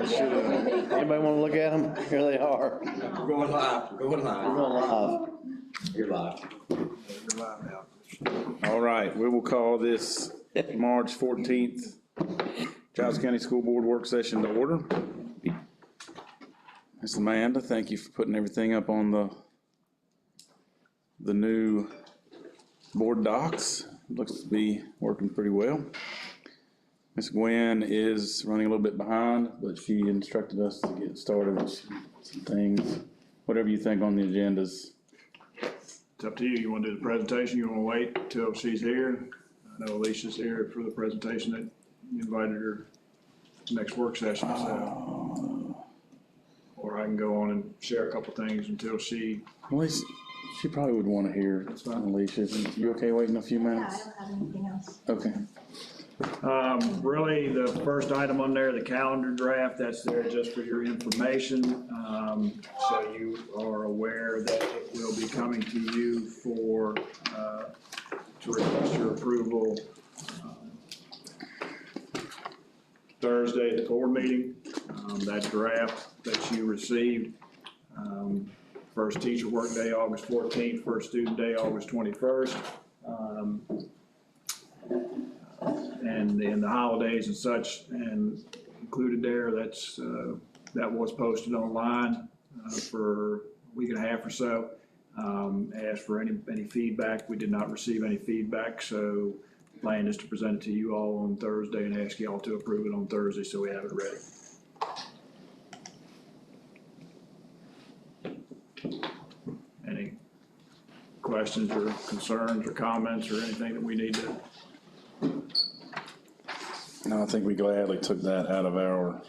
Anybody want to look at them? Here they are. We're going live, we're going live. We're going live. You're live. You're live now. All right, we will call this March 14th Giles County School Board Work Session to order. Ms. Amanda, thank you for putting everything up on the new board docs. Looks to be working pretty well. Ms. Gwen is running a little bit behind, but she instructed us to get started with some things. Whatever you think on the agendas. It's up to you. You want to do the presentation? You want to wait till she's here? I know Alicia's here for the presentation that you invited her to next work session. So. Or I can go on and share a couple things until she. At least she probably would want to hear. That's fine. Alicia, you okay waiting a few minutes? Yeah, I don't have anything else. Okay. Really, the first item on there, the calendar draft, that's there just for your information. So you are aware that it will be coming to you for, to request your approval Thursday at the board meeting. That draft that you received, first teacher work day, August 14th, first student day, August 21st. And then the holidays and such, and included there, that's, that was posted online for a week and a half or so. Asked for any feedback. We did not receive any feedback, so plan is to present it to you all on Thursday and ask you all to approve it on Thursday so we have it ready. Any questions or concerns or comments or anything that we need to? No, I think we gladly took that out of our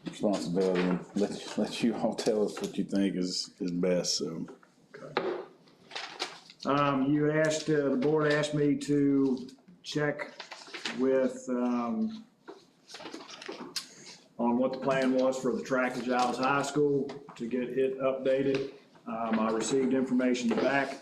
responsibility and let you all tell us what you think is best, so. You asked, the board asked me to check with, on what the plan was for the track at Giles High School to get it updated. I received information back.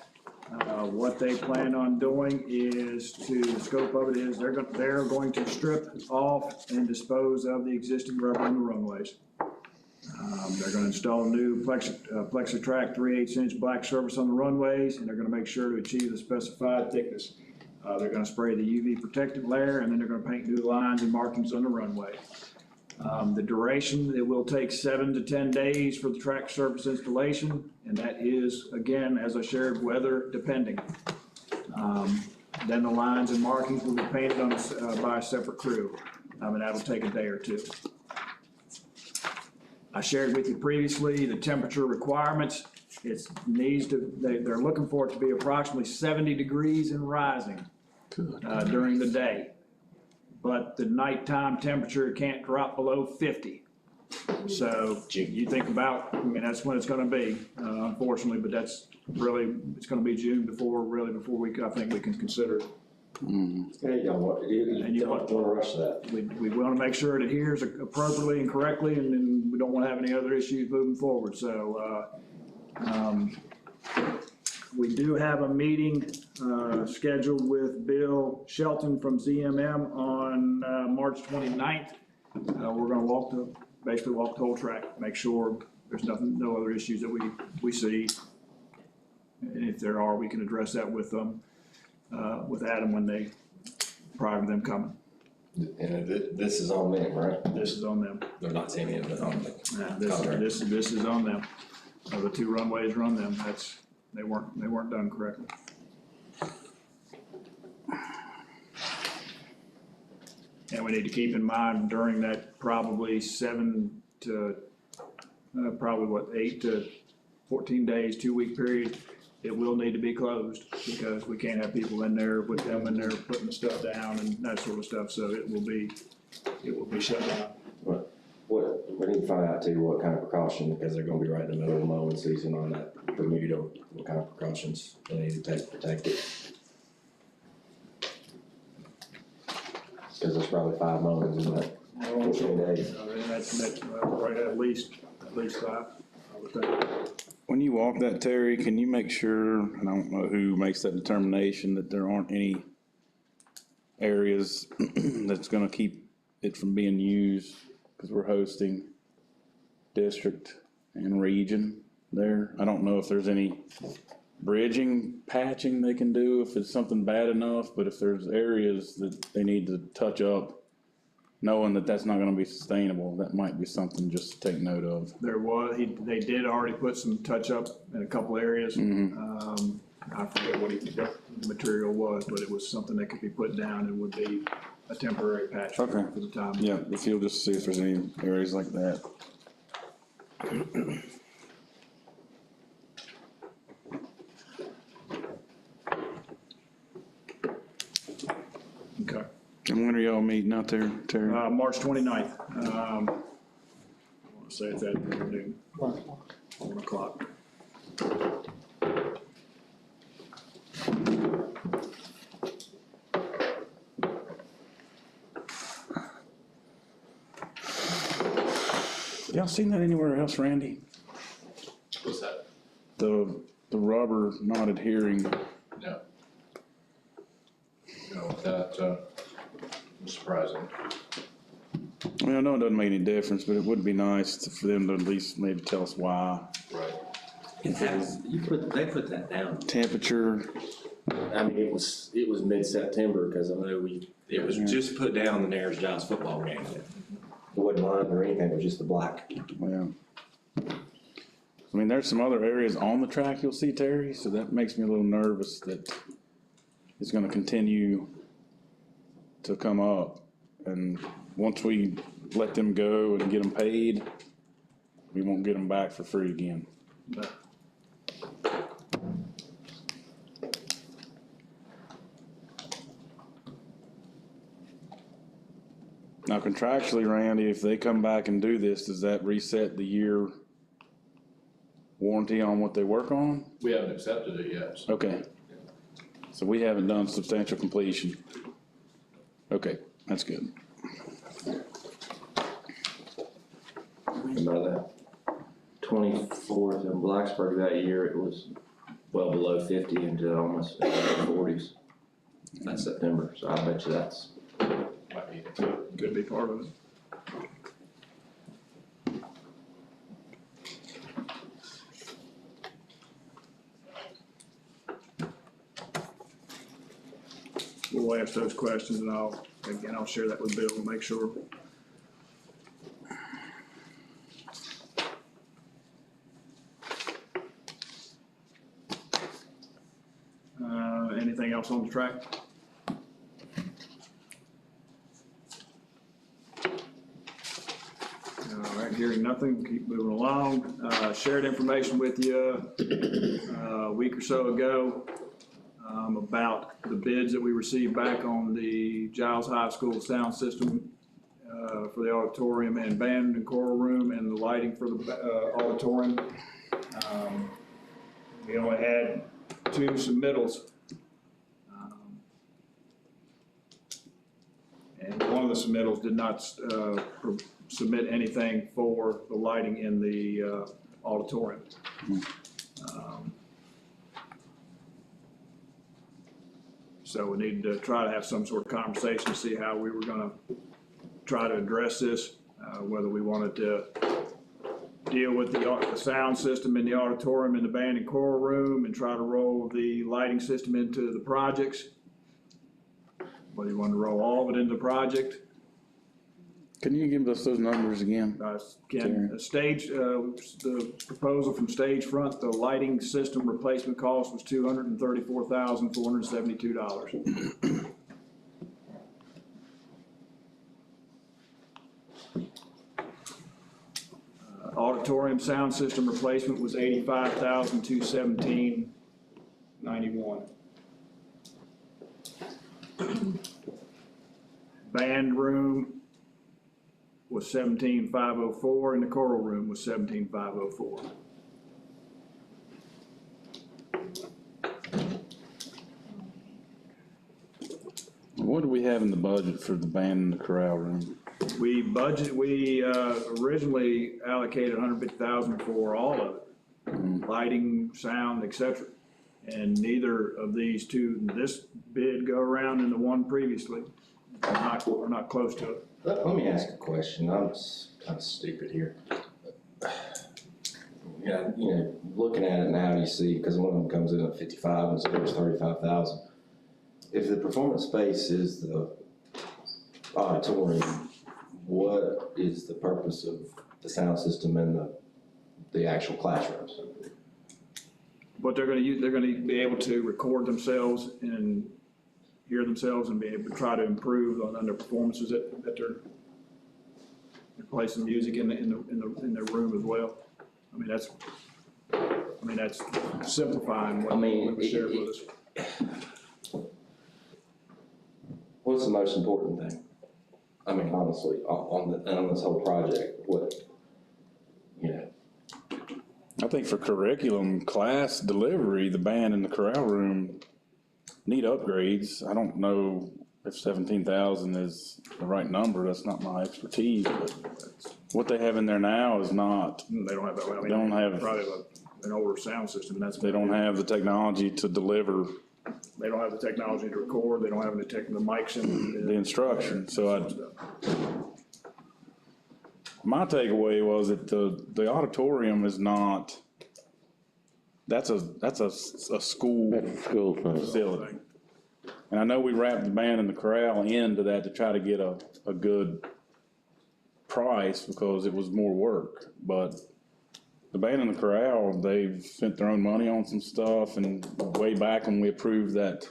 What they plan on doing is the scope of it is they're going to strip off and dispose of the existing rubber on the runways. They're going to install a new Plexitrack 3/8" black surface on the runways, and they're going to make sure to achieve the specified thickness. They're going to spray the UV protectant layer, and then they're going to paint new lines and markings on the runway. The duration, it will take 7 to 10 days for the track surface installation, and that is, again, as I shared, weather depending. Then the lines and markings will be painted on by a separate crew, and that'll take a day or two. I shared with you previously the temperature requirements. It needs to, they're looking for it to be approximately 70 degrees and rising during the day. But the nighttime temperature can't drop below 50. So you think about, I mean, that's when it's gonna be, unfortunately, but that's really, it's gonna be June before I think we can consider it. Hey, you don't want to rush that. We wanna make sure it adheres appropriately and correctly, and then we don't wanna have any other issues moving forward, so, we do have a meeting scheduled with Bill Shelton from ZMM on March 29th. We're gonna basically walk the whole track, make sure there's no other issues that we see. And if there are, we can address that with them, with Adam prior to them coming. And this is on them, right? This is on them. They're not saying it, but on them. This is on them. The two runways are on them. They weren't done correctly. And we need to keep in mind during that probably 7 to, 8 to 14 days, 2-week period, it will need to be closed because we can't have people in there with them in there putting stuff down and that sort of stuff. So it will be shut down. What, we need to find out too, what kind of precaution, because they're gonna be right in the middle of the mowing season on that Bermuda, what kind of precautions they need to take to protect it. Cause there's probably 5 mowings in that 14 days. That's right, at least 5, I would think. When you walk that, Terry, can you make sure, and I don't know who makes that determination, that there aren't any areas that's gonna keep it from being used? cause we're hosting district and region there. I don't know if there's any bridging, patching they can do if it's something bad enough, but if there's areas that they need to touch up, knowing that that's not gonna be sustainable, that might be something just to take note of. They did already put some touch up in a couple areas. I forget what the material was, but it was something that could be put down and would be a temporary patch for Okay. the time. Yeah, if you'll just see if there's any areas like that. Okay. And when are y'all meeting out there, Terry? March 29th. I want to say it's at noon, 1 o'clock. Y'all seen that anywhere else, Randy? What's that? The rubber not adhering. No. No, that, was surprising. I mean, I know it doesn't make any difference, but it would be nice for them to at least maybe tell us why. Right. They put that down. Temperature, I mean, it was mid-September, cause I know it was just put down the Nares Giants football game. It wasn't lined or anything, it was just the black. well. I mean, there's some other areas on the track you'll see, Terry, so that makes me a little nervous that it's gonna continue to come up. And once we let them go and get them paid, we won't get them back for free again. But Now contractually, Randy, if they come back and do this, does that reset the year warranty on what they work on? We haven't accepted it yet. So. Okay. So we haven't done substantial completion. Okay, that's good. And by the 24th in Blacksburg that year, it was well below 50 into almost the 40s. That's September, so I bet you that's. Might be. could be part of it. We'll ask those questions and I'll share that with Bill and make sure. Anything else on the track? All right, hearing nothing, keep moving along. Shared information with you a week or so ago about the bids that we received back on the Giles High School sound system for the auditorium and band and choral room and the lighting for the auditorium. We only had 2 submittals. And one of the submittals did not submit anything for the lighting in the auditorium. So we needed to try to have some sort of conversation to see how we were gonna try to address this, whether we wanted to deal with the sound system in the auditorium and the band and choral room and try to roll the lighting system into the projects. Whether you want to roll all of it into the project. Can you give us those numbers again? The proposal from Stage Front, the lighting system replacement cost was $234,472. Auditorium sound system replacement was $85,217.91. Band room was $17,504 and the choral room was $17,504. What do we have in the budget for the band and the chorale room? We originally allocated $150,000 for all of it, lighting, sound, etc. And neither of these two, this bid go around and the one previously, are not close to it. Let me ask a question. I'm kind of stupid here. Yeah, looking at it now, you see, because one of them comes in at 55 and so it's 35,000. If the performance space is the auditorium, what is the purpose of the sound system and the actual classrooms? What they're gonna use, they're gonna be able to record themselves and hear themselves and be able to try to improve on their performances that they're play some music in their room as well. I mean, that's simplifying what we shared with us. What's the most important thing? I mean, honestly, on this whole project, what, I think for curriculum, class delivery, the band and the chorale room need upgrades. I don't know if 17,000 is the right number. That's not my expertise, but what they have in there now is not. They don't have that. I mean, They don't have. Probably an older sound system. And They don't have the technology to deliver. They don't have the technology to record. They don't have the mics and the instruction. So my takeaway was that the auditorium is not. That's a school facility. And I know we wrapped the band and the chorale into that to try to get a good price because it was more work. But the band and the chorale, they've spent their own money on some stuff, and way back when we approved that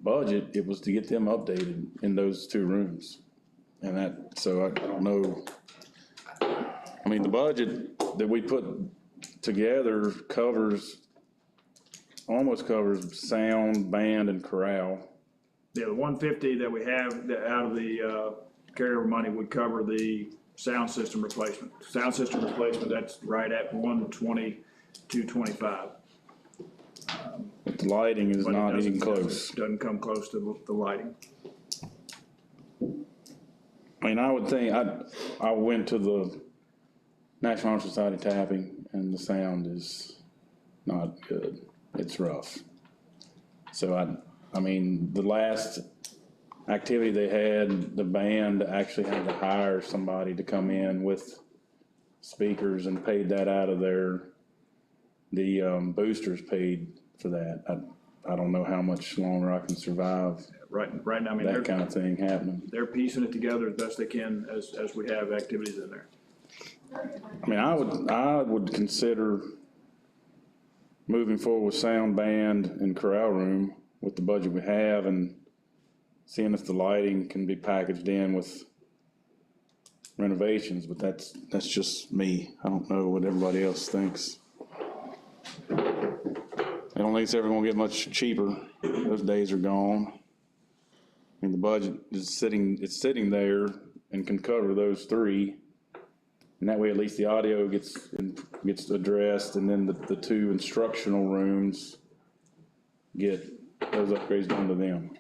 budget, it was to get them updated in those two rooms. And so I don't know. I mean, the budget that we put together almost covers sound, band, and chorale. Yeah, the 150 that we have out of the carryover money would cover the sound system replacement. Sound system replacement, that's right at 120, 225. But the lighting is not even close. Doesn't come close to the lighting. I mean, I would think, I went to the National Honor Society tapping, and the sound is not good. It's rough. So I mean, the last activity they had, the band actually had to hire somebody to come in with speakers and paid that out of the boosters paid for that. I don't know how much longer I can survive. Right now, I mean, that kind of thing happening. They're piecing it together as best they can as we have activities in there. I mean, I would consider moving forward with sound, band, and chorale room with the budget we have, and seeing if the lighting can be packaged in with renovations. But that's just me. I don't know what everybody else thinks. I don't think it's ever going to get much cheaper. Those days are gone. I mean, the budget is sitting there and can cover those three. And that way, at least the audio gets addressed, and then the two instructional rooms get those upgrades done to them.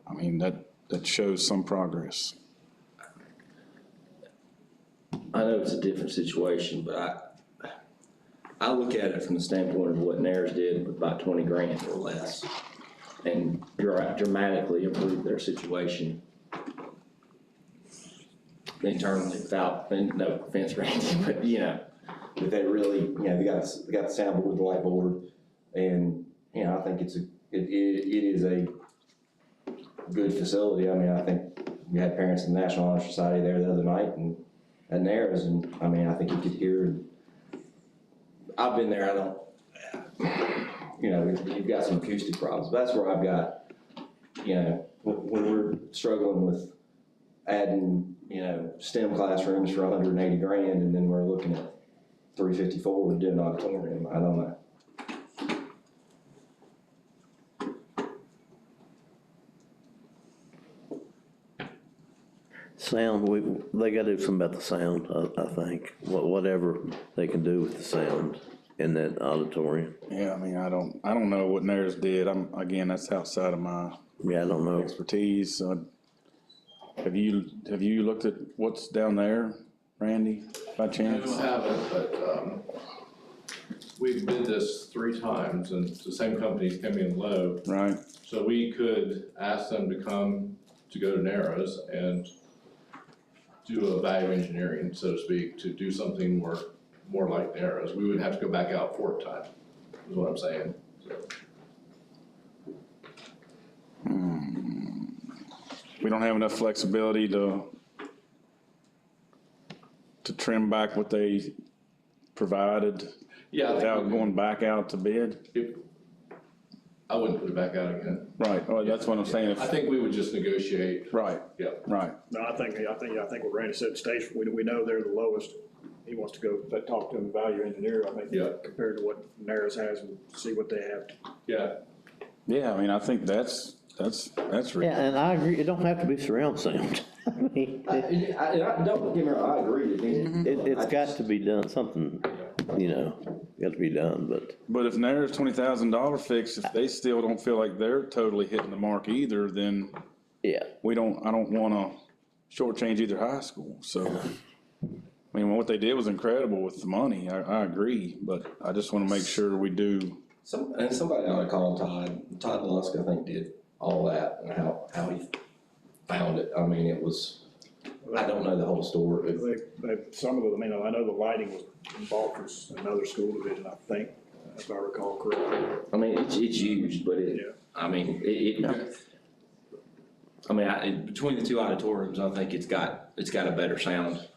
I mean, that shows some progress. I know it's a different situation, but I look at it from the standpoint of what NARES did with about 20 grand or less, and dramatically improved their situation internally without, no offense, Randy, but but they really, they got the soundboard, the light board, and I think it is a good facility. I mean, I think we had parents in the National Honor Society there the other night and at NARES, and I mean, I think you could hear. I've been there. I don't. You've got some acoustic problems. But that's where I've got. When we're struggling with adding. STEM classrooms for 180 grand, and then we're looking at 354 with doing auditorium. I don't know. Sound, they gotta do something about the sound, I think. Whatever they can do with the sound in that auditorium. Yeah, I mean, I don't know what NARES did. Again, that's outside of my I don't know. expertise. Have you looked at what's down there, Randy, by chance? I haven't, but we've bid this 3 times, and the same companies came in low. Right. So we could ask them to come to go to NARES and do a value engineering, so to speak, to do something more like Narrows. We would have to go back out 4th time, is what I'm saying. So, We don't have enough flexibility to trim back what they provided yeah, I think without we could- going back out to bid? I wouldn't put it back out again. Right, oh, that's what I'm saying. I think we would just negotiate. Right, Yeah. right. No, I think what Randy said, station, we know they're the lowest. He wants to go, talk to him, value engineer, I think, Yeah. compared to what Narrows has and see what they have. Yeah, Yeah, I mean, I think that's real. Yeah, and I agree, it don't have to be surround sound. I mean, Don't get me wrong, I agree. it's got to be done, something, got to be done, but. But if Nair's $20,000 fix, if they still don't feel like they're totally hitting the mark either, then Yeah, I don't wanna shortchange either high school, so. I mean, what they did was incredible with the money, I agree, but I just wanna make sure we do. Somebody ought to call Todd Lusk, I think, did all that and how he found it. I mean, it was, I don't know the whole story. Some of them, I know the lighting was involved from another school division, I think, if I recall correctly. I mean, it's used, but Yeah. Between the two auditoriums, I think it's got a better sound.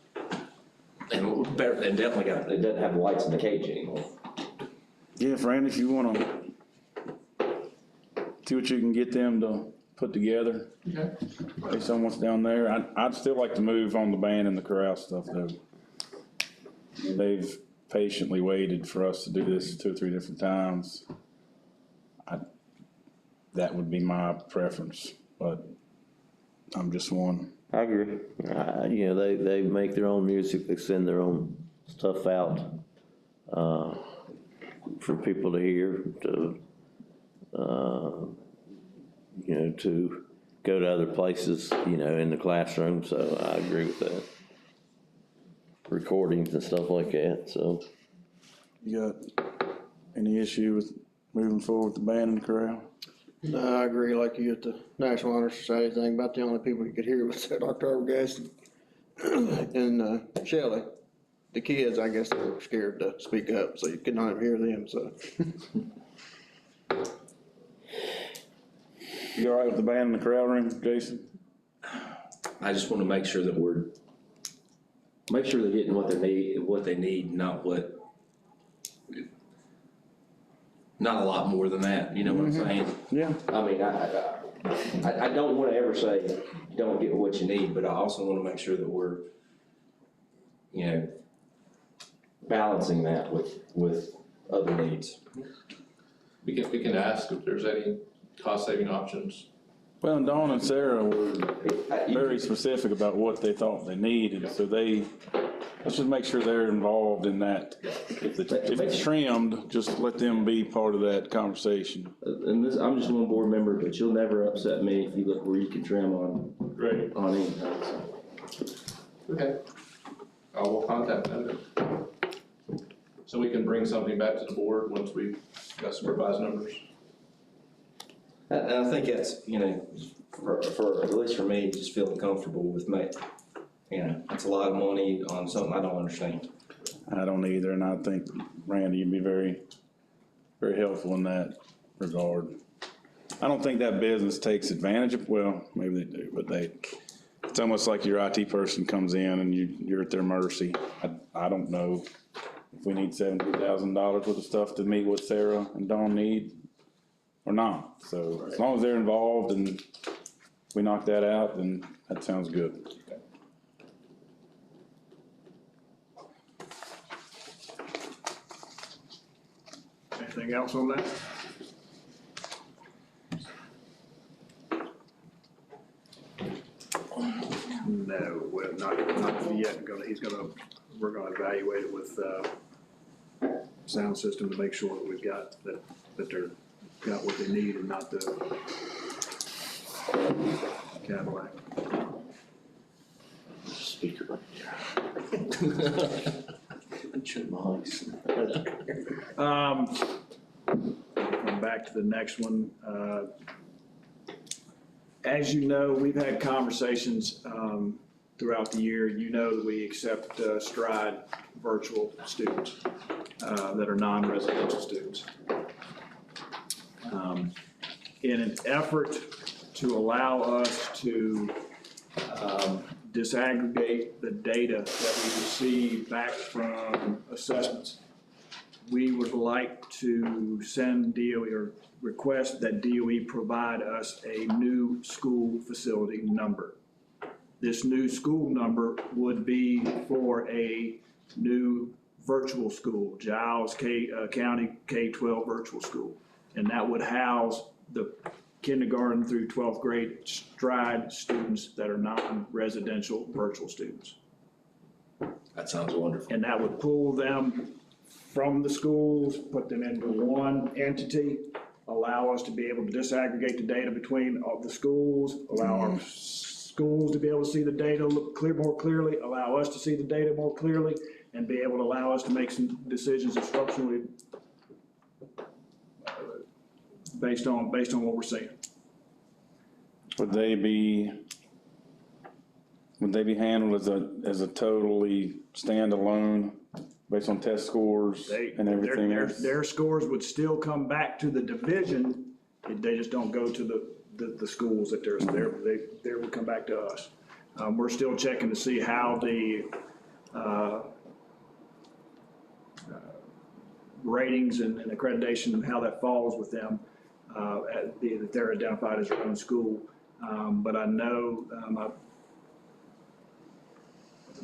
And better, and definitely it doesn't have lights in the cage anymore. Yeah, Randy, if you wanna see what you can get them to put together, okay. based on what's down there, I'd still like to move on the band and the corral stuff though. They've patiently waited for us to do this 2 or 3 different times. That would be my preference, but I'm just one. I agree. They make their own music, they send their own stuff out, for people to hear, to go to other places, in the classroom, so I agree with that. Recordings and stuff like that, so. You got any issue with moving forward with the band and the corral? No, I agree, like you at the National Honor Society thing, about the only people you could hear was Dr. Arbogast and Shelley. The kids, I guess, they were scared to speak up, so you could not even hear them, so. You all right with the band in the corral room, Jason? I just want to make sure that they're getting what they need, not a lot more than that, you know what I'm saying? Yeah. I mean, I don't want to ever say you don't get what you need, but I also want to make sure that we're, balancing that with other needs. We can ask if there's any cost-saving options. Well, and Dawn and Sarah were very specific about what they thought they needed, so let's just make sure they're involved in that. If it's trimmed, just let them be part of that conversation. And I'm just one board member, but you'll never upset me if you look where you can trim on anything. So. Okay. I will contact them. So we can bring something back to the board once we've got some revised numbers. And I think that's, for at least for me, just feeling comfortable with it's a lot of money on something I don't understand. I don't either, and I think Randy, you'd be very, very helpful in that regard. I don't think that business takes advantage of, well, maybe they do, but it's almost like your IT person comes in and you're at their mercy. I don't know if we need $70,000 worth of stuff to meet what Sarah and Dawn need or not. So as long as they're involved and we knock that out, then that sounds good. Anything else on that? No, well, not yet. We're gonna evaluate it with, sound system to make sure that we've got, that they're got what they need and not the Cadillac. Speaker right there. Come back to the next one. As you know, we've had conversations throughout the year, you know that we accept Stride virtual students that are non-residential students. In an effort to allow us to disaggregate the data that we receive back from assessments, we would like to send DOE or request that DOE provide us a new school facility number. This new school number would be for a new virtual school, Giles County K-12 virtual school. And that would house the kindergarten through 12th grade Stride students that are non-residential virtual students. That sounds wonderful. And that would pull them from the schools, put them into one entity, allow us to be able to disaggregate the data between all the schools, allow our schools to be able to see the data more clearly, allow us to see the data more clearly, and be able to allow us to make some decisions instructionally based on what we're seeing. Would they be handled as a totally standalone based on test scores and everything else? Their scores would still come back to the division, they just don't go to the schools that they would come back to us. We're still checking to see how the ratings and accreditation and how that falls with them, that they're identified as their own school. But I know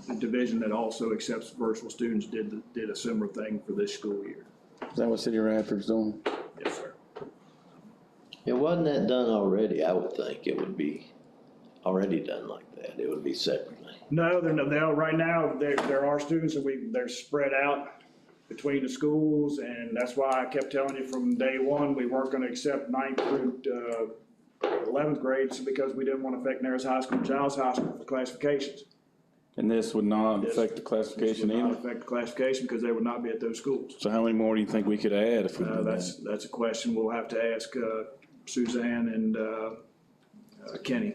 the division that also accepts virtual students did a similar thing for this school year. Is that what City of Radford's doing? Yes, sir. It wasn't that done already, I would think it would be already done like that, it would be separately. No, right now, there are students that they're spread out between the schools, and that's why I kept telling you from day one, we weren't gonna accept 9th through 11th grades, because we didn't want to affect Narrows High School and Giles High School for classifications. And this would not affect the classification This would not either? affect the classification, because they would not be at those schools. So how many more do you think we could add if we did that? That's a question we'll have to ask Suzanne and Kenny.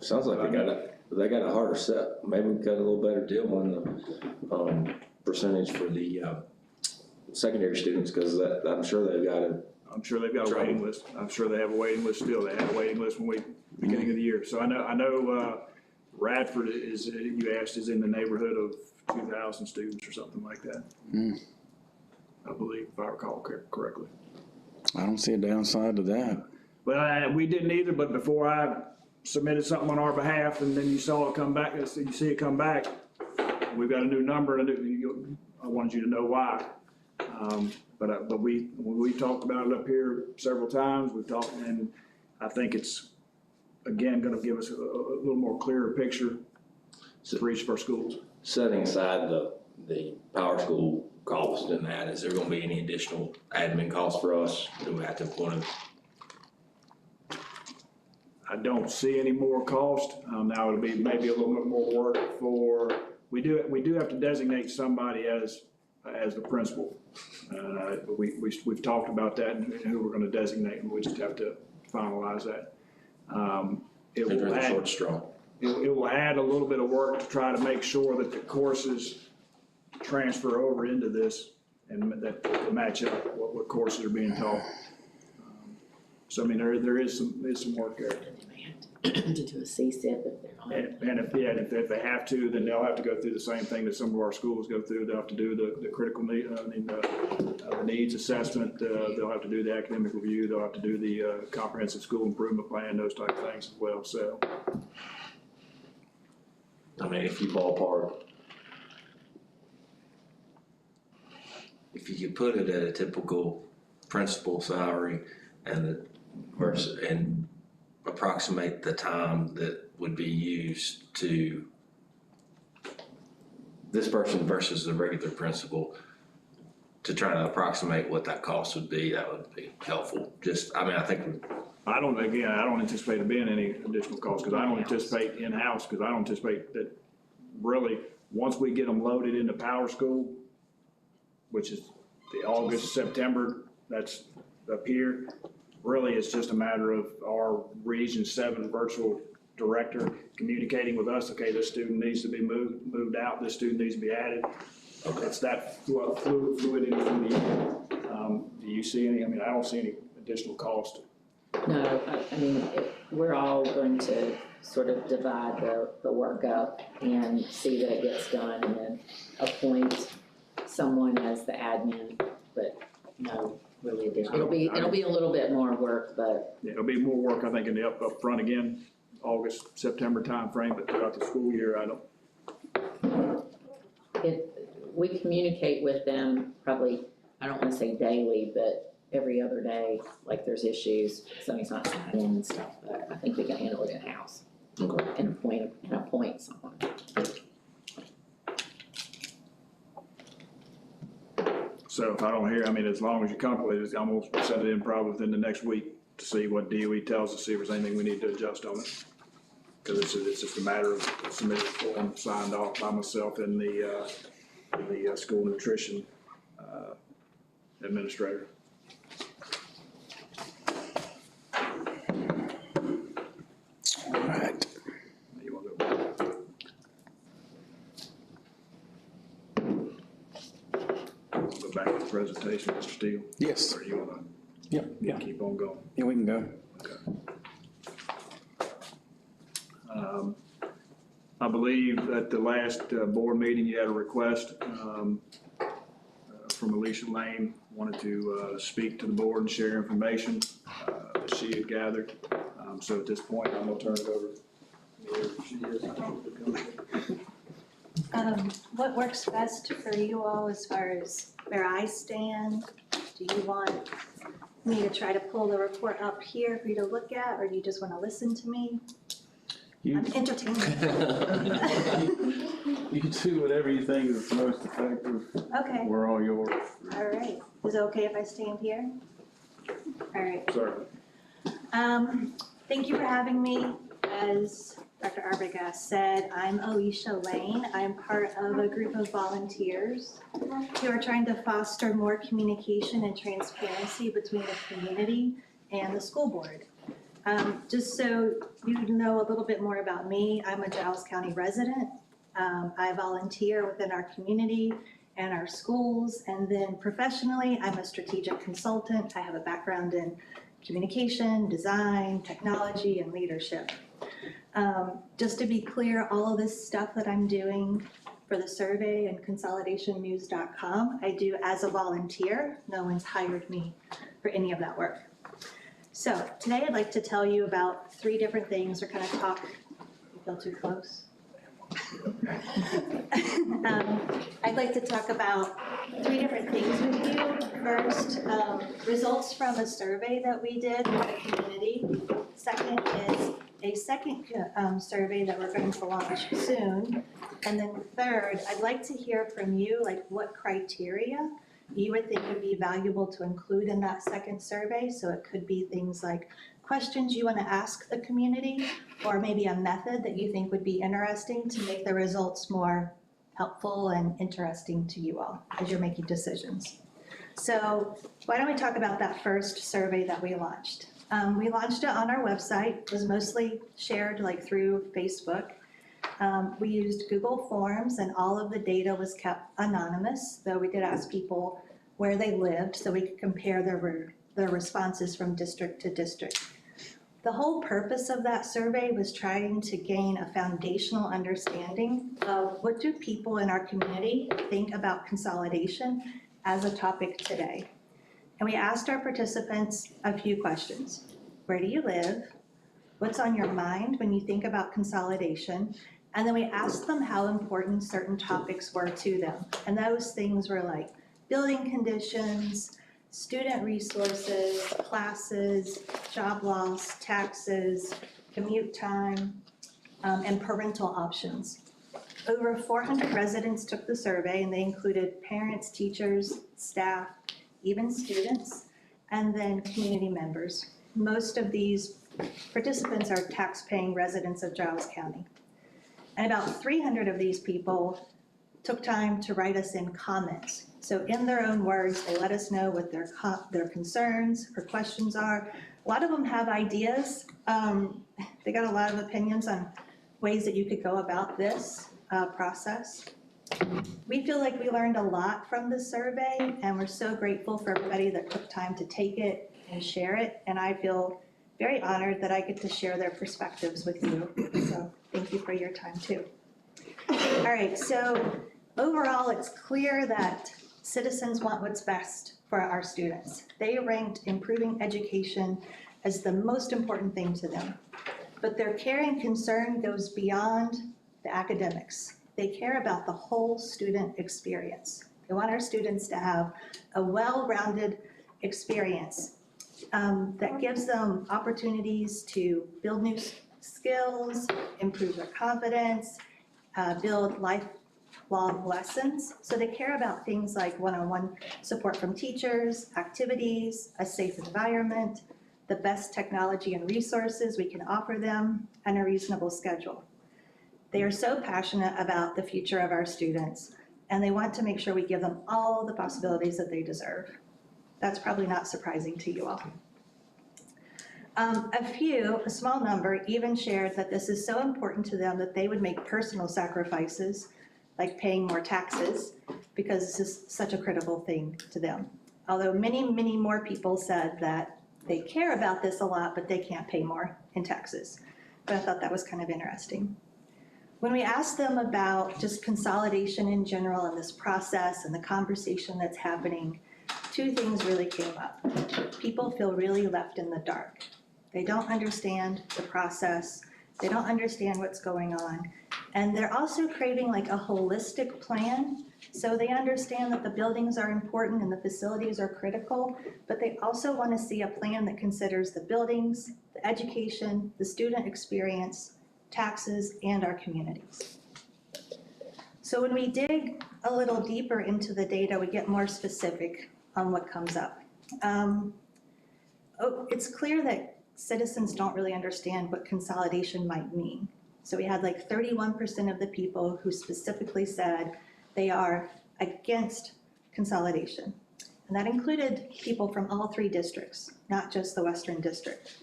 Sounds like they got a harder set. Maybe we got a little better deal on the percentage for the secondary students, because I'm sure they've got a. I'm sure they've got a waiting list. I'm sure they have a waiting list still. They had a waiting list beginning of the year. So I know Radford is, you asked, is in the neighborhood of 2,000 students or something like that. I believe, if I recall correctly. I don't see a downside to that. But we didn't either, but before I submitted something on our behalf and then you saw it come back, you see it come back, we've got a new number and I wanted you to know why. But we talked about it up here several times. We've talked, and I think it's, again, gonna give us a little more clearer picture for each of our schools. Setting aside the power school cost and that, is there gonna be any additional admin costs for us? Do we have to implement? I don't see any more cost. Now it'll be maybe a little bit more work for, we do have to designate somebody as the principal. But we've talked about that and who we're gonna designate, and we just have to finalize that. It will add a little bit of work to try to make sure that the courses transfer over into this and that to match up what courses are being taught. So I mean, there is some work there. To do a C-SIP if they're not. And if they have to, then they'll have to go through the same thing that some of our schools go through. They'll have to do the critical need, the needs assessment. They'll have to do the academic review. They'll have to do the comprehensive school improvement plan, those type of things as well. So, I mean, if you ballpark, if you could put it at a typical principal salary and approximate the time that would be used to this person versus the regular principal, to try to approximate what that cost would be, that would be helpful. I don't anticipate there being any additional costs, because I don't anticipate in-house, because I don't anticipate that really, once we get them loaded into Power School, which is the August, September, that's up here, really it's just a matter of our Region 7 virtual director communicating with us, okay, this student needs to be moved out, this student needs to be added. It's that fluidity from the end. Do you see any, I mean, I don't see any additional cost. No, I mean, we're all going to sort of divide the work up and see that it gets done and then appoint someone as the admin, but no, really additional. It'll be a little bit more work, but. Yeah, it'll be more work, I think, in the up front again, August, September timeframe, but throughout the school year, We communicate with them probably, I don't wanna say daily, but every other day, like there's issues, somebody's not signing in and stuff, but I think we can handle it in-house. Okay. And appoint someone. so if I don't hear, I mean, as long as you're comfortable with it, I'm gonna set it in probably within the next week to see what DOE tells us, see if there's anything we need to adjust on it. Cause it's just a matter of submitting a form signed off by myself and the school nutrition, administrator. All right. You wanna go? Go back to the presentation, Mr. Steele? Yes. Or do you wanna Yep. keep on going? Yeah, we can go. I believe at the last board meeting, you had a request from Alicia Lane, wanted to speak to the board and share information that she had gathered. So at this point, I'm gonna turn it over. She is. What works best for you all as far as where I stand? Do you want me to try to pull the report up here for you to look at, or do you just want to listen to me? I'm entertaining. You can do whatever you think is most effective. Okay, We're all yours. all right. Is it okay if I stand here? All right. Sorry. Thank you for having me. As Dr. Arbogast said, I'm Alicia Lane. I'm part of a group of volunteers who are trying to foster more communication and transparency between the community and the school board. Just so you know a little bit more about me, I'm a Giles County resident. I volunteer within our community and our schools, and then professionally, I'm a strategic consultant. I have a background in communication, design, technology, and leadership. Just to be clear, all of this stuff that I'm doing for the survey and consolidationnews.com, I do as a volunteer. No one's hired me for any of that work. So today I'd like to tell you about 3 different things, or kind of talk, you feel too close? I'd like to talk about 3 different things with you. First, results from a survey that we did with the community. Second is a second survey that we're going to launch soon. And then third, I'd like to hear from you, like what criteria you would think would be valuable to include in that second survey. So it could be things like questions you want to ask the community, or maybe a method that you think would be interesting to make the results more helpful and interesting to you all as you're making decisions. So why don't we talk about that first survey that we launched? We launched it on our website. It was mostly shared like through Facebook. We used Google Forms, and all of the data was kept anonymous, though we did ask people where they lived so we could compare their responses from district to district. The whole purpose of that survey was trying to gain a foundational understanding of what do people in our community think about consolidation as a topic today. And we asked our participants a few questions. Where do you live? What's on your mind when you think about consolidation? And then we asked them how important certain topics were to them. And those things were like building conditions, student resources, classes, job loss, taxes, commute time, and parental options. Over 400 residents took the survey, and they included parents, teachers, staff, even students, and then community members. Most of these participants are tax-paying residents of Giles County. And about 300 of these people took time to write us in comments. So in their own words, they let us know what their concerns or questions are. A lot of them have ideas. They got a lot of opinions on ways that you could go about this process. We feel like we learned a lot from the survey, and we're so grateful for everybody that took time to take it and share it. And I feel very honored that I get to share their perspectives with you. So thank you for your time too. All right, so overall, it's clear that citizens want what's best for our students. They ranked improving education as the most important thing to them. But their care and concern goes beyond the academics. They care about the whole student experience. They want our students to have a well-rounded experience that gives them opportunities to build new skills, improve their confidence, build lifelong lessons. So they care about things like one-on-one support from teachers, activities, a safe environment, the best technology and resources we can offer them, and a reasonable schedule. They are so passionate about the future of our students, and they want to make sure we give them all the possibilities that they deserve. That's probably not surprising to you all. A small number, even shared that this is so important to them that they would make personal sacrifices, like paying more taxes, because this is such a critical thing to them. Although many, many more people said that they care about this a lot, but they can't pay more in taxes. But I thought that was kind of interesting. When we asked them about just consolidation in general and this process and the conversation that's happening, two things really came up. People feel really left in the dark. They don't understand the process. They don't understand what's going on. And they're also craving like a holistic plan. So they understand that the buildings are important and the facilities are critical, but they also want to see a plan that considers the buildings, the education, the student experience, taxes, and our communities. So when we dig a little deeper into the data, we get more specific on what comes up. It's clear that citizens don't really understand what consolidation might mean. So we had like 31% of the people who specifically said they are against consolidation. And that included people from all three districts, not just the Western District.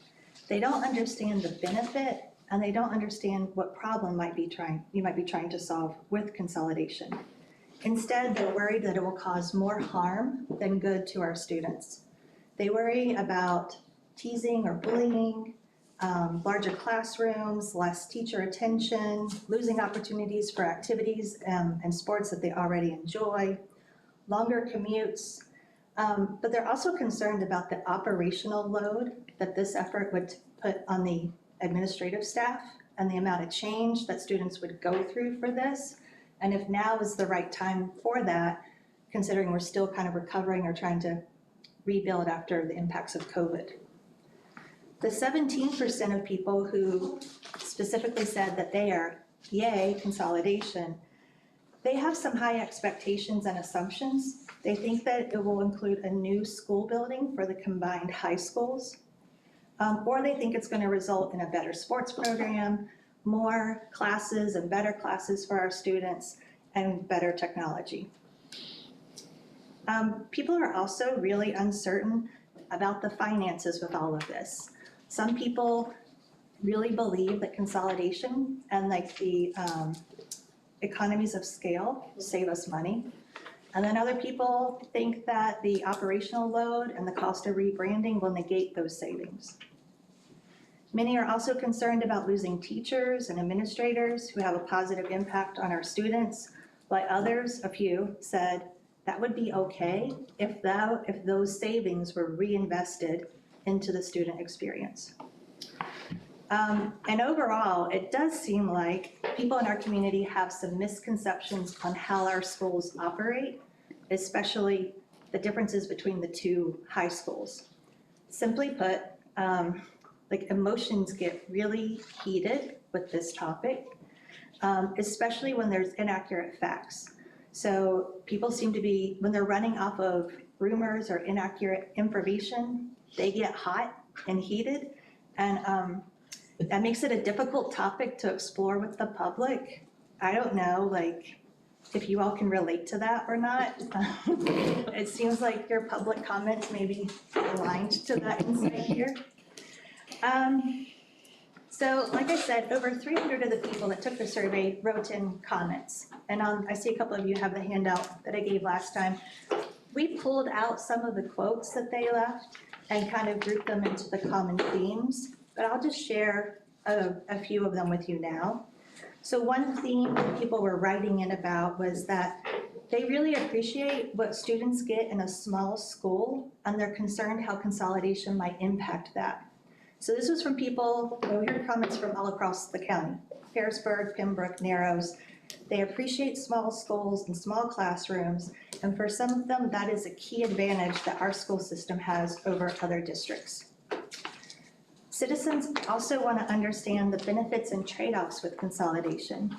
They don't understand the benefit, and they don't understand what problem you might be trying to solve with consolidation. Instead, they're worried that it will cause more harm than good to our students. They worry about teasing or bullying, larger classrooms, less teacher attention, losing opportunities for activities and sports that they already enjoy, longer commutes. But they're also concerned about the operational load that this effort would put on the administrative staff and the amount of change that students would go through for this. And if now is the right time for that, considering we're still kind of recovering or trying to rebuild after the impacts of COVID. The 17% of people who specifically said that they are yay consolidation, they have some high expectations and assumptions. They think that it will include a new school building for the combined high schools, or they think it's going to result in a better sports program, more classes and better classes for our students, and better technology. People are also really uncertain about the finances with all of this. Some people really believe that consolidation and like the economies of scale will save us money. And then other people think that the operational load and the cost of rebranding will negate those savings. Many are also concerned about losing teachers and administrators who have a positive impact on our students, while others, a few, said that would be okay if those savings were reinvested into the student experience. And overall, it does seem like people in our community have some misconceptions on how our schools operate, especially the differences between the two high schools. Simply put, like emotions get really heated with this topic, especially when there's inaccurate facts. So people seem to be, when they're running off of rumors or inaccurate information, they get hot and heated, and that makes it a difficult topic to explore with the public. I don't know, like, if you all can relate to that or not. It seems like your public comments may be aligned to that insight here. So like I said, over 300 of the people that took the survey wrote in comments. And I see a couple of you have the handout that I gave last time. We pulled out some of the quotes that they left and kind of grouped them into the common themes, but I'll just share a few of them with you now. So one theme that people were writing in about was that they really appreciate what students get in a small school, and they're concerned how consolidation might impact that. So this was from people, we heard comments from all across the county, Harrisburg, Pembroke, Narrows. They appreciate small schools and small classrooms, and for some of them, that is a key advantage that our school system has over other districts. Citizens also want to understand the benefits and trade-offs with consolidation.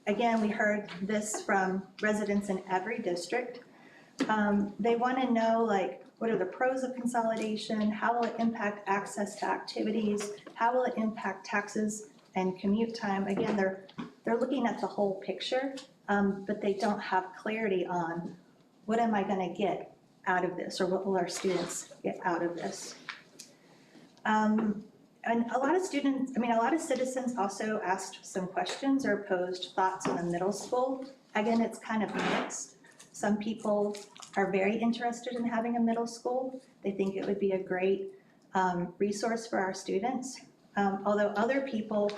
Again, we heard this from residents in every district. They want to know, like, what are the pros of consolidation? How will it impact access to activities? How will it impact taxes and commute time? Again, they're looking at the whole picture, but they don't have clarity on what am I going to get out of this, or what will our students get out of this? And a lot of citizens also asked some questions or posed thoughts on the middle school. Again, it's kind of mixed. Some people are very interested in having a middle school. They think it would be a great resource for our students. Although other people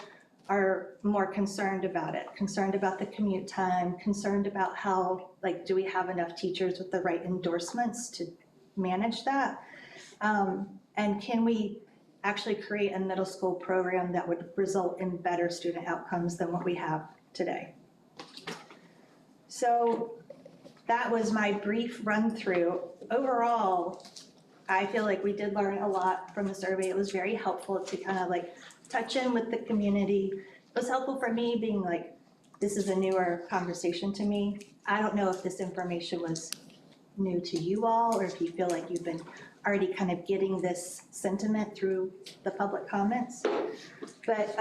are more concerned about it, concerned about the commute time, concerned about how, like, do we have enough teachers with the right endorsements to manage that? And can we actually create a middle school program that would result in better student outcomes than what we have today? So that was my brief run through. Overall, I feel like we did learn a lot from the survey. It was very helpful to kind of like touch in with the community. It was helpful for me being like, this is a newer conversation to me. I don't know if this information was new to you all, or if you feel like you've been already kind of getting this sentiment through the public comments. But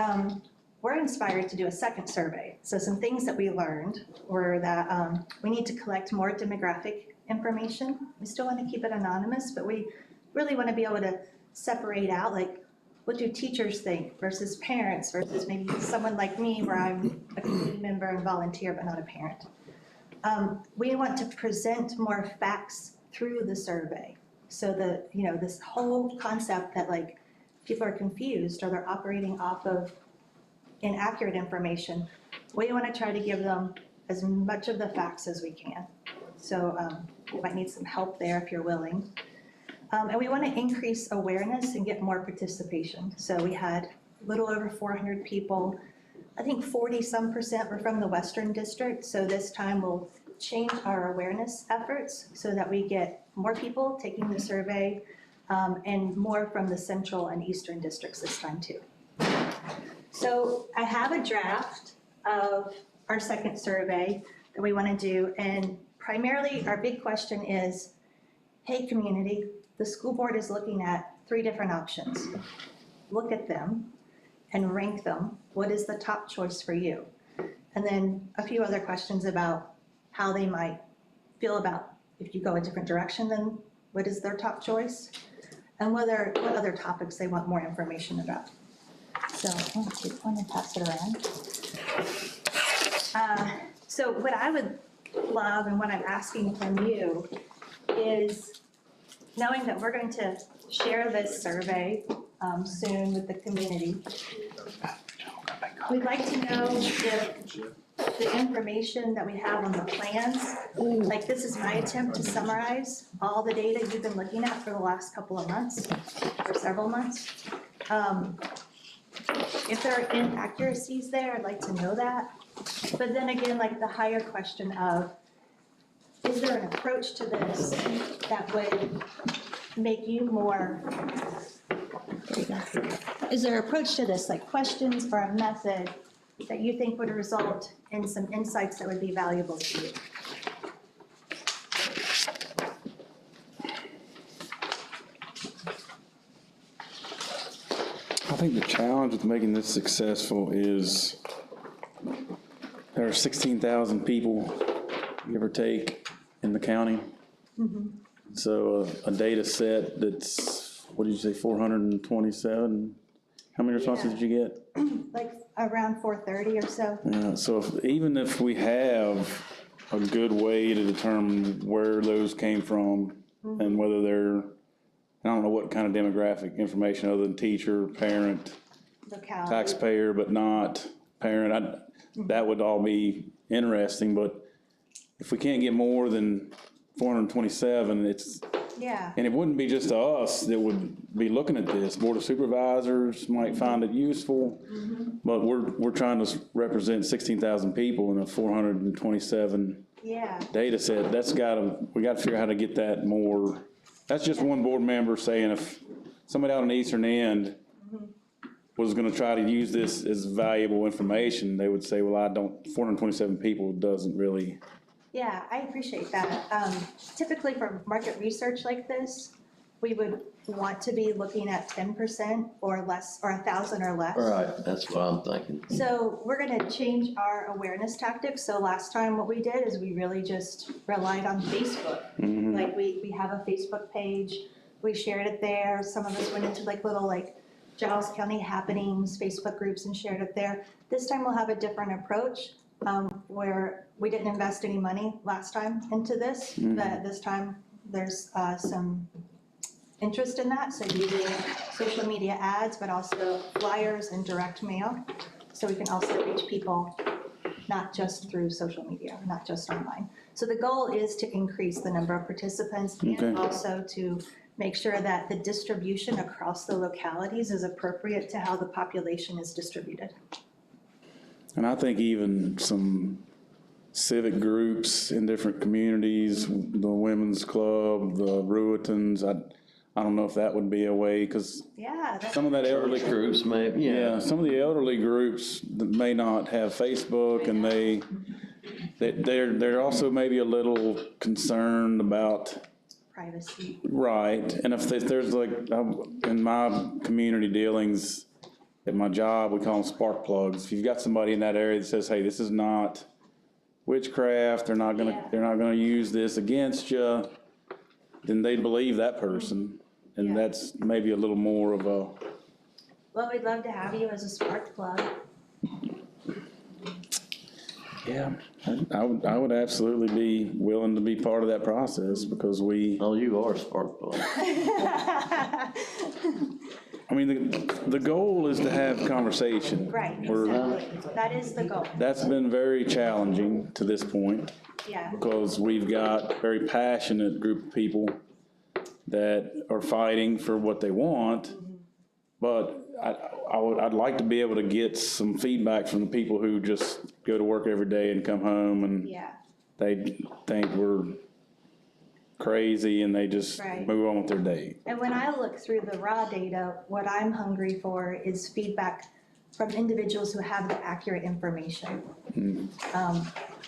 we're inspired to do a second survey. So some things that we learned were that we need to collect more demographic information. We still want to keep it anonymous, but we really want to be able to separate out, like, what do teachers think versus parents versus maybe someone like me where I'm a community member and volunteer but not a parent. We want to present more facts through the survey. So this whole concept that, like, people are confused or they're operating off of inaccurate information, we want to try to give them as much of the facts as we can. So you might need some help there if you're willing. And we want to increase awareness and get more participation. So we had a little over 400 people. I think 40% were from the Western District. So this time we'll change our awareness efforts so that we get more people taking the survey, and more from the Central and Eastern districts this time too. So I have a draft of our second survey that we want to do, and primarily our big question is, hey community, the school board is looking at 3 different options. Look at them and rank them. What is the top choice for you? And then a few other questions about how they might feel about if you go a different direction than what is their top choice, and what other topics they want more information about. So I'll take one and pass it around. So what I would love and what I'm asking from you is, knowing that we're going to share this survey soon with the community, we'd like to know if the information that we have on the plans, like, this is my attempt to summarize all the data you've been looking at for the last couple of months, or several months. If there are inaccuracies there, I'd like to know that. But then again, like, the higher question of, is there an approach to this that would make you more, there you go. Is there an approach to this, like questions or a method that you think would result in some insights that would be valuable to you? I think the challenge with making this successful is there are 16,000 people, give or take, in the county. Mm-hmm. So a data set that's, what did you say, 427 How many responses did you get? like around 430 or so. Yeah, so even if we have a good way to determine where those came from and whether they're, I don't know what kind of demographic information other than teacher, parent, Locality. taxpayer, but not parent, that would all be interesting, but if we can't get more than 427, Yeah, and it wouldn't be just us that would be looking at this. Board of Supervisors might find it useful, but we're trying to represent 16,000 people in a 427 yeah, data set. We gotta figure out how to get that more. That's just one board member saying if somebody out on the eastern end was gonna try to use this as valuable information, they would say, well, 427 people doesn't really. yeah, I appreciate that. Typically for market research like this, we would want to be looking at 10% or less, or 1,000 or less. All right, that's what I'm thinking. So we're gonna change our awareness tactics. So last time what we did is we really just relied on Facebook. Like we have a Facebook page, we shared it there. Some of us went into like little like Giles County happenings, Facebook groups and shared it there. This time we'll have a different approach, where we didn't invest any money last time into this, but this time there's some interest in that, so using social media ads, but also flyers and direct mail. So we can also reach people not just through social media, not just online. So the goal is to increase the number of participants and also to make sure that the distribution across the localities is appropriate to how the population is distributed. And I think even some civic groups in different communities, the Women's Club, the Ruitons, I don't know if that would be a way, because Yeah, that's, some of that elderly Church groups, maybe, yeah, some of the elderly groups that may not have Facebook, and they're also maybe a little concerned about, privacy. right, and if there's like, in my community dealings, at my job, we call them spark plugs. If you've got somebody in that area that says, hey, this is not witchcraft, they're not gonna use this against you, then they believe that person. And Yeah. that's maybe a little more of a, Well, we'd love to have you as a spark plug. yeah, I would absolutely be willing to be part of that process, because Oh, you are a spark plug. I mean, the goal is to have conversation. Right, We're- exactly. That is the goal. That's been very challenging to this point, Yeah, because we've got a very passionate group of people that are fighting for what they want, but I'd like to be able to get some feedback from the people who just go to work every day and come home and yeah, they think we're crazy and they just Right. move on with their day. and when I look through the raw data, what I'm hungry for is feedback from individuals who have the accurate information.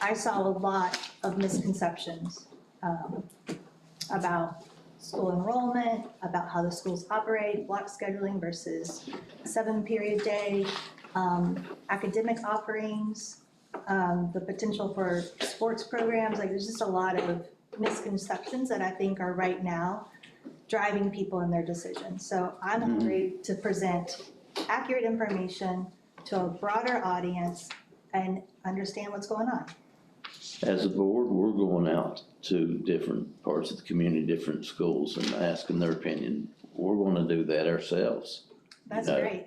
I saw a lot of misconceptions about school enrollment, about how the schools operate, block scheduling versus 7-period day, academic offerings, the potential for sports programs. Like, there's just a lot of misconceptions that I think are right now driving people in their decisions. So I'm hungry to present accurate information to a broader audience and understand what's going on. As a board, we're going out to different parts of the community, different schools, and asking their opinion. We're gonna do that ourselves. That's No. great.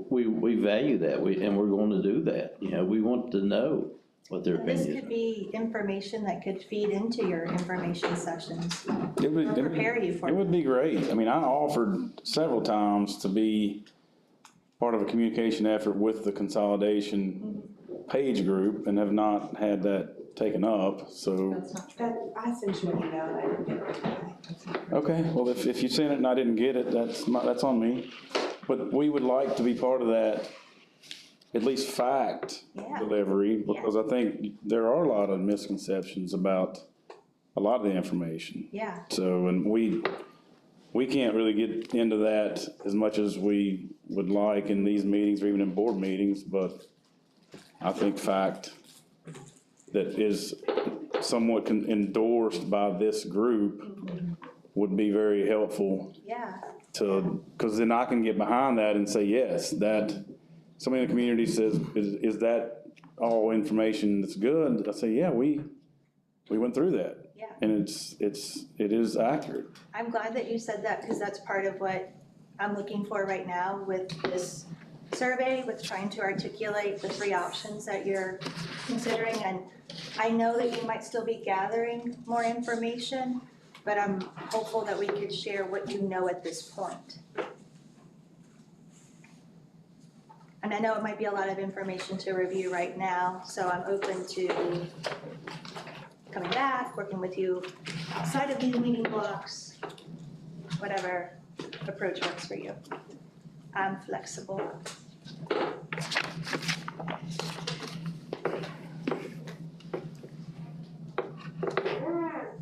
We value that, and we're going to do that. You know, we want to know what their And this opinion could is. be information that could feed into your information sessions It would- or prepare you for It would be great. I mean, I offered several times to be part of a communication effort with the consolidation page group and have not had that taken up, so. I sent you an email and I didn't get it. Okay, well, if you sent it and I didn't get it, that's on me. But we would like to be part of that, at least fact Yeah. delivery, because I think there are a lot of misconceptions about a lot of the information. Yeah, So, and we can't really get into that as much as we would like in these meetings or even in board meetings, but I think fact that is somewhat endorsed by this group would be very helpful. yeah. because then I can get behind that and say, yes, that, somebody in the community says, is that all information that's good? I say, yeah, we went through that. Yeah. And it is accurate. I'm glad that you said that because that's part of what I'm looking for right now with this survey, with trying to articulate the three options that you're considering. And I know that you might still be gathering more information, but I'm hopeful that we could share what you know at this point. And I know it might be a lot of information to review right now, so I'm open to coming back, working with you outside of these meeting blocks, whatever approach works for you. I'm flexible.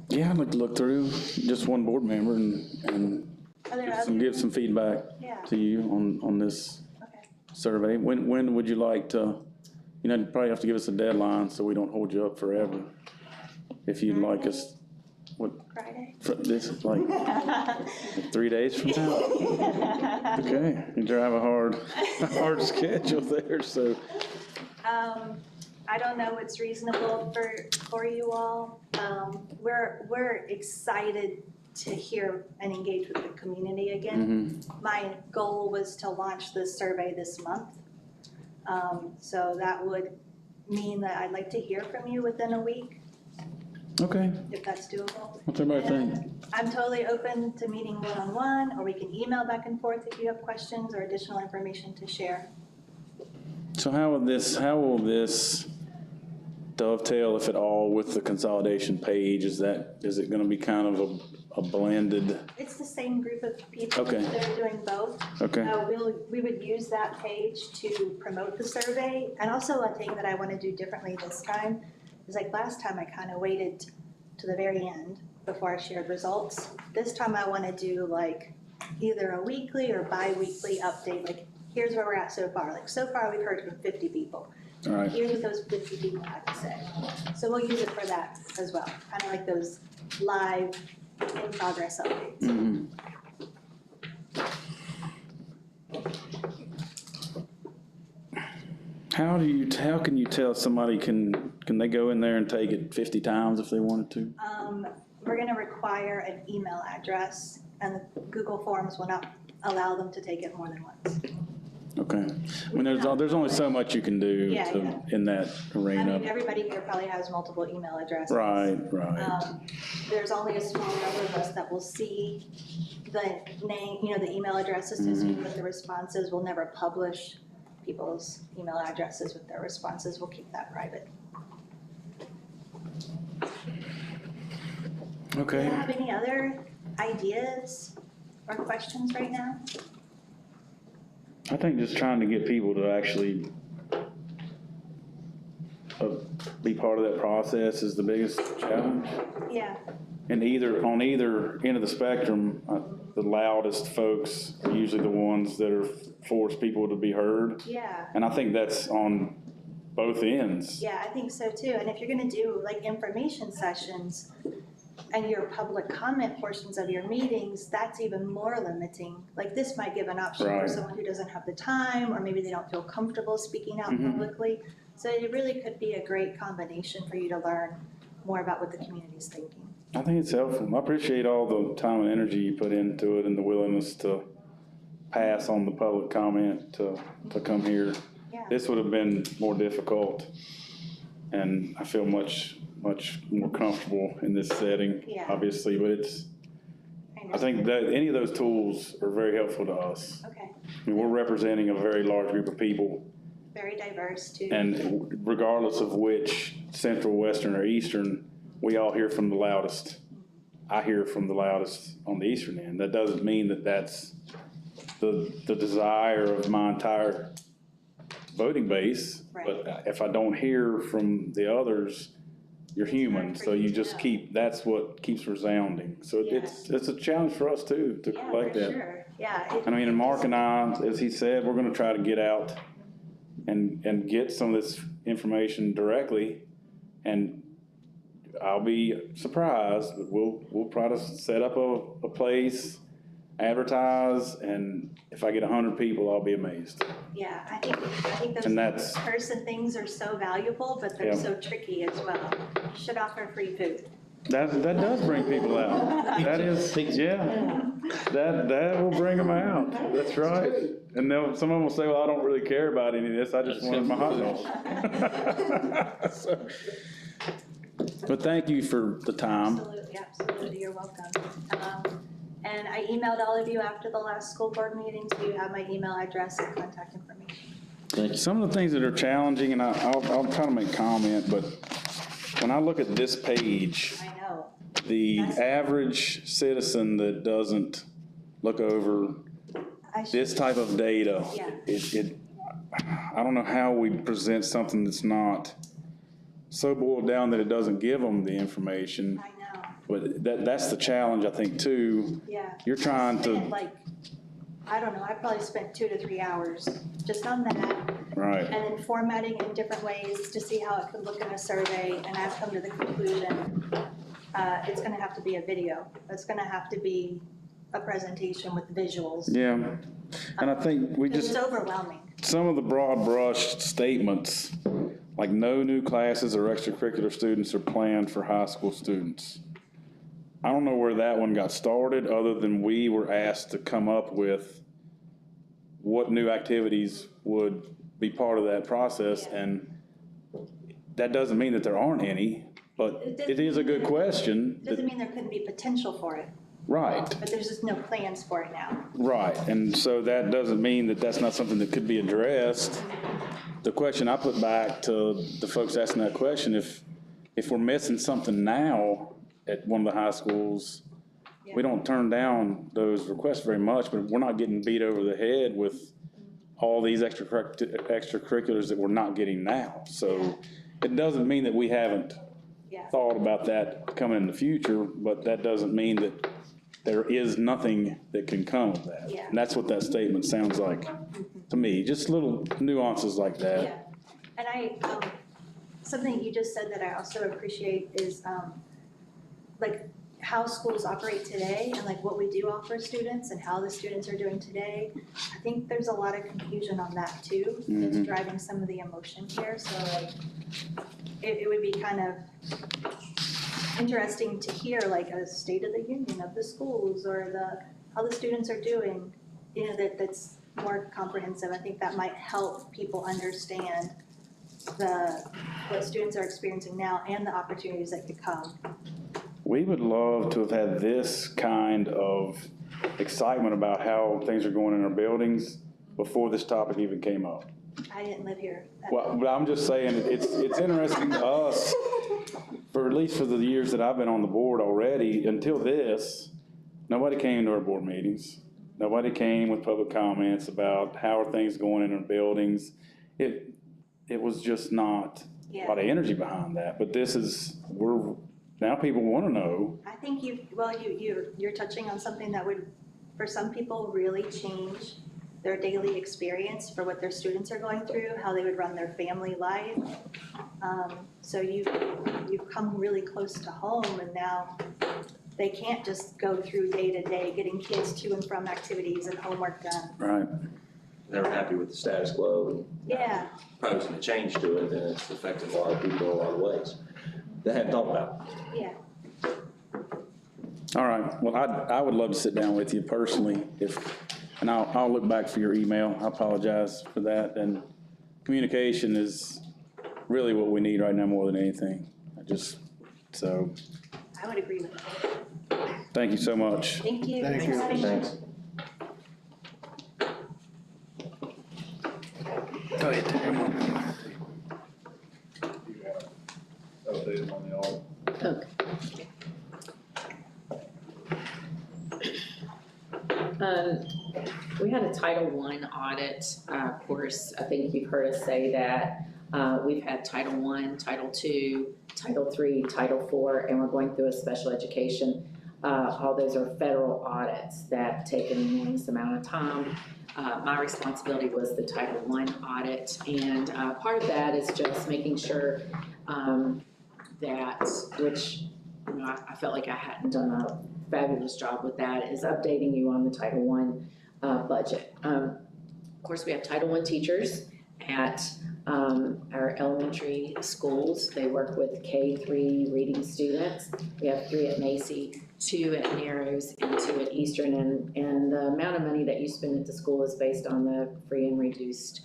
Yeah, I'd like to look through just one board member and Are there give some feedback Yeah, to you on this okay. survey. When would you like to, you probably have to give us a deadline so we don't hold you up forever. If you'd like us, Friday? this is like 3 days from now? Okay, you drive a hard schedule there, so. I don't know what's reasonable for you all. We're excited to hear and engage with the community again. My goal was to launch this survey this month. So that would mean that I'd like to hear from you within a week, Okay, if that's doable. what's everybody think? I'm totally open to meeting one-on-one, or we can email back and forth if you have questions or additional information to share. So how will this dovetail, if at all, with the consolidation page? Is it gonna be kind of a blended? It's the same group of people Okay. that are doing both. Okay, We would use that page to promote the survey. And also a thing that I want to do differently this time is, like last time I kind of waited to the very end before I shared results. This time I want to do like either a weekly or bi-weekly update, like here's where we're at so far. Like so far we've heard from 50 people. all right. Here's what those 50 people had to say. So we'll use it for that as well, kind of like those live in progress updates. How can you tell somebody can they go in there and take it 50 times if they wanted to? We're gonna require an email address, and the Google Forms will not allow them to take it more than once. Okay. I mean, there's only so much you can do Yeah. in that I arena. mean, everybody here probably has multiple email addresses. Right. There's only a small number of us that will see the name, the email addresses to see what the responses. We'll never publish people's email addresses with their responses. We'll keep that private. Okay. Do you have any other ideas or questions right now? I think just trying to get people to actually be part of that process is the biggest challenge. Yeah, And on either end of the spectrum, the loudest folks are usually the ones that are force people to be heard. yeah. And I think that's on both ends. Yeah, I think so too. And if you're gonna do like information sessions and your public comment portions of your meetings, that's even more limiting. Like this might give an option for Right. someone who doesn't have the time, or maybe they don't feel comfortable speaking out publicly. So it really could be a great combination for you to learn more about what the community's thinking. I think it's helpful. I appreciate all the time and energy you put into it and the willingness to pass on the public comment to come here. Yeah. This would have been more difficult, and I feel much more comfortable in this setting, Yeah. obviously, but I think that any of those tools are very helpful to us. Okay, I mean, we're representing a very large group of people, very diverse too. and regardless of which central, western, or eastern, we all hear from the loudest. I hear from the loudest on the eastern end. That doesn't mean that that's the desire of my entire voting base. Right. But if I don't hear from the others, you're human, hard for so you you to just know. that's what keeps resounding. So Yeah. it's a challenge for us too, to Yeah, collect for that. sure. Yeah. I mean, and Mark and I, as he said, we're gonna try to get out and get some of this information directly, and I'll be surprised, but we'll try to set up a place advertise, and if I get 100 people, I'll be amazed. Yeah, I think those And that's, in-person things are so valuable, but they're Yeah. so tricky as well. You should offer free food. that does bring people out. That is, yeah, that will bring them out. That's right. And someone will say, well, I don't really care about any of this, I just wanted my hot dog. So, but thank you for the time. Absolutely, you're welcome. And I emailed all of you after the last school board meeting, so you have my email address and contact information. Some of the things that are challenging, and I'll try to make comment, but when I look at this page, I know. the average citizen that doesn't look over this type of data, Yeah. I don't know how we present something that's not so boiled down that it doesn't give them the information. I know, But that's the challenge, I think, too. yeah. You're trying I to, spent, like, I don't know, I probably spent 2 to 3 hours just on that, right, and then formatting in different ways to see how it could look in a survey, and I've come to the conclusion, it's gonna have to be a video. It's gonna have to be a presentation with visuals. yeah. And I think we It's just, overwhelming. some of the broad brush statements, like no new classes or extracurricular students are planned for high school students. I don't know where that one got started, other than we were asked to come up with what new activities would be part of that process, and that doesn't mean that there aren't any, but it is a good question. Doesn't mean there couldn't be potential for it, Right. but there's just no plans for it now. Right, and so that doesn't mean that that's not something that could be addressed. The question I put back to the folks asking that question, if we're missing something now at one of the high schools, we don't turn down those requests very much, but we're not getting beat over the head with all these extracurriculars that we're not getting now. So it doesn't mean that we haven't Yeah. thought about that coming in the future, but that doesn't mean that there is nothing that can come of that. Yeah. And that's what that statement sounds like to me, just little nuances like that. Yeah, and something you just said that I also appreciate is, like, how schools operate today and like what we do offer students and how the students are doing today. I think there's a lot of confusion on that too, that's driving some of the emotion here, so like, it would be kind of interesting to hear like a state of the union of the schools or how the students are doing, you know, that's more comprehensive. I think that might help people understand what students are experiencing now and the opportunities that could come. We would love to have had this kind of excitement about how things are going in our buildings before this topic even came up. I didn't live here. Well, but I'm just saying, it's interesting to us, for at least for the years that I've been on the board already, until this, nobody came to our board meetings. Nobody came with public comments about how are things going in our buildings. It was just not a lot of energy behind that, but this is, now people want to know. I think you're touching on something that would, for some people, really change their daily experience for what their students are going through, how they would run their family life. So you've come really close to home, and now they can't just go through day to day getting kids to and from activities and homework done. Right. They're happy with the status quo and Yeah, proposing a change to it, then it's affecting a lot of people in a lot of ways. They hadn't thought about it. yeah. All right, well, I would love to sit down with you personally, and I'll look back for your email. I apologize for that, and communication is really what we need right now more than anything. I would agree with that. Thank you so much. Thank you. Thank you. Thanks. Go ahead, Terry. Updated on the audit. Okay. We had a Title I audit. Of course, I think you've heard us say that. We've had Title I, Title II, Title III, Title IV, and we're going through a special education. All those are federal audits that take an enormous amount of time. My responsibility was the Title I audit, and part of that is just making sure that, which I felt like I hadn't done a fabulous job with that, is updating you on the Title I budget. Of course, we have Title I teachers at our elementary schools. They work with K-3 reading students. We have 3 at Macy, 2 at Narrows, and 2 at Eastern. And the amount of money that you spend at the school is based on the free and reduced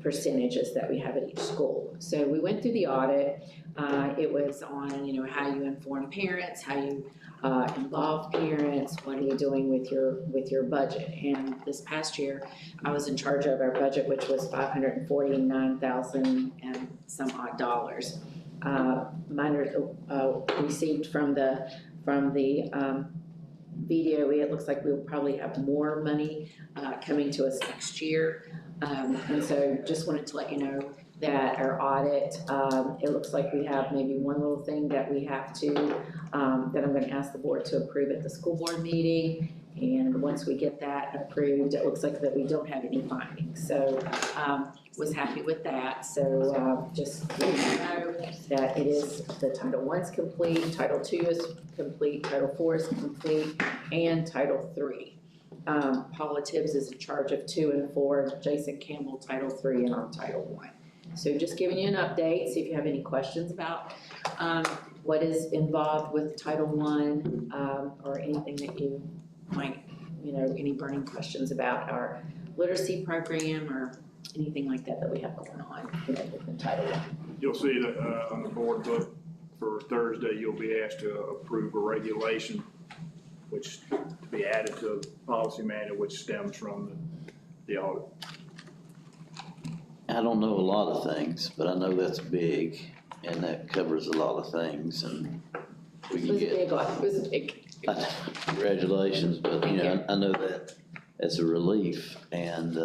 percentages that we have at each school. So we went through the audit. It was on, how you inform parents, how you involve parents, what are you doing with your budget. And this past year, I was in charge of our budget, which was $549,000 and some odd dollars. Mine received from the VDOE, it looks like we'll probably have more money coming to us next year. And so just wanted to let you know that our audit, it looks like we have maybe one little thing that we have to, that I'm gonna ask the board to approve at the school board meeting. And once we get that approved, it looks like that we don't have any findings. So, was happy with that. So, just let you know that it is, the Title I's complete, Title II is complete, Title IV is complete, and Title III. Paula Tibbs is in charge of 2 and 4, Jason Campbell, Title III, and I'm Title I. So just giving you an update, see if you have any questions about what is involved with Title I, or anything that you might, any burning questions about our literacy program or anything like that we have going on within Title I. You'll see that on the board book for Thursday, you'll be asked to approve a regulation which to be added to the policy manual, which stems from the audit. I don't know a lot of things, but I know that's big and that covers a lot of things and we It can was a get. big one, it was a big. Congratulations, but I know that as a relief and,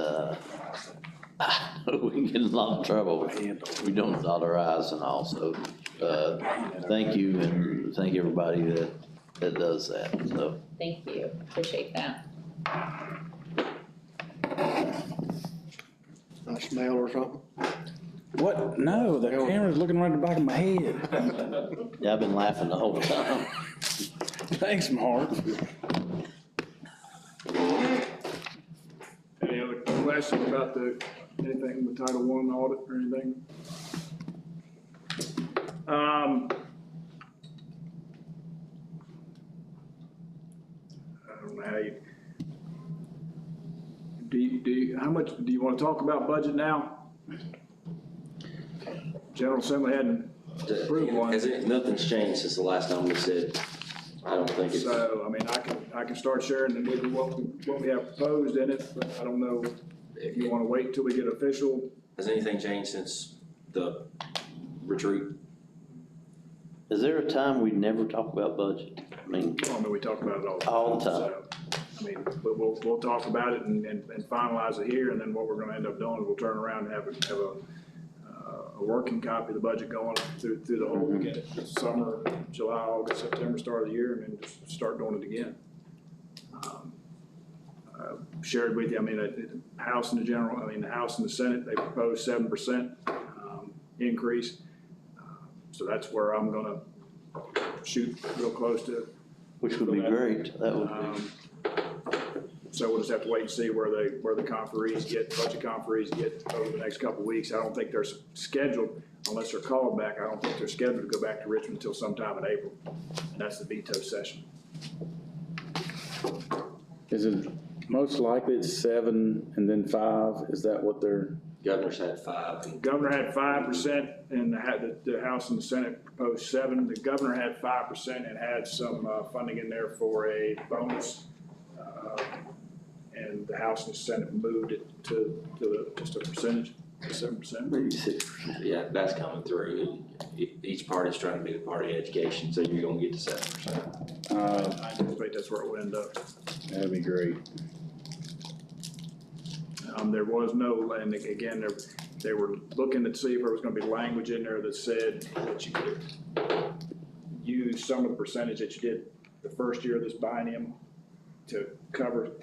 I know we can get in a lot of trouble. We don't dot our i's and all, so, thank you and thank everybody that does that, so. Thank you, appreciate that. A smell or something? What? No, the camera's looking right in the back of my head. Yeah, I've been laughing the whole time. Thanks, Mark. Any other questions about anything with Title I audit or anything? I don't know how you, how much, do you want to talk about budget now? General Assembly hadn't approved one. Nothing's changed since the last time we said, I don't think it's. So, I mean, I can start sharing with you what we have proposed in it, but I don't know if you want to wait until we get official. Has anything changed since the retreat? Is there a time we never talk about budget? I mean, We talk about it all the time. So, I mean, but we'll talk about it and finalize it here, and then what we're gonna end up doing is we'll turn around and have a working copy of the budget going through the whole weekend, summer, July, August, September, start of the year, and then just start doing it again. Shared with you, the House and the House and the Senate, they proposed 7% increase. So that's where I'm gonna shoot real close to. which would be great, that would be. So we'll just have to wait and see where the budget conferees get over the next couple of weeks. I don't think they're scheduled, unless they're called back, I don't think they're scheduled to go back to Richmond until sometime in April. And that's the veto session. Is it most likely it's 7 and then 5? Is that what they're? Governor's had 5. Governor had 5% and the House and the Senate proposed 7. The governor had 5% and had some funding in there for a bonus. And the House and the Senate moved it to just a percentage, 7%. Maybe 6%. Yeah, that's coming through. Each party's trying to be the party of education, so you're gonna get to 7%. I anticipate that's where it will end up. That'd be great. There was no, and again, they were looking to see if there was gonna be language in there that said that you could use some of the percentage that you did the first year of this biennium to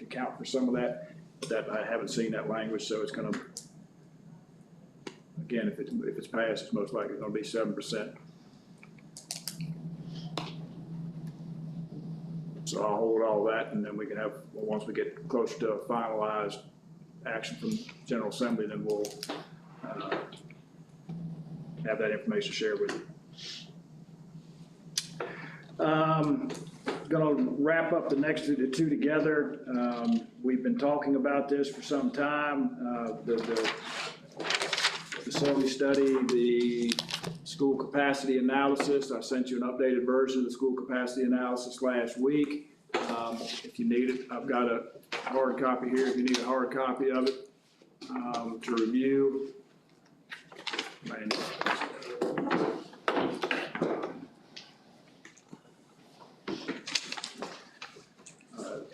count for some of that, but that, I haven't seen that language, so it's gonna, again, if it's passed, it's most likely gonna be 7%. So I'll hold all that, and then we can have, well, once we get closer to a finalized action from General Assembly, then we'll have that information shared with you. Gonna wrap up the next two together. We've been talking about this for some time. The facility study, the school capacity analysis. I sent you an updated version of the school capacity analysis last week. If you need it, I've got a hard copy here if you need a hard copy of it to review.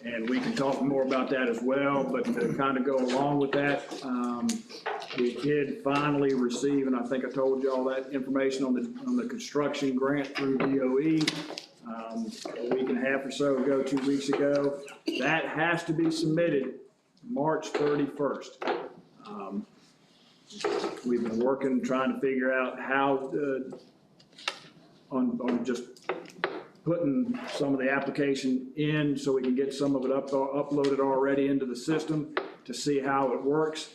And we can talk more about that as well, but to kind of go along with that, we did finally receive, and I think I told you all that information on the construction grant through DOE, a week and a half or so ago, 2 weeks ago. That has to be submitted March 31st. We've been working, trying to figure out how, on just putting some of the application in so we can get some of it uploaded already into the system to see how it works.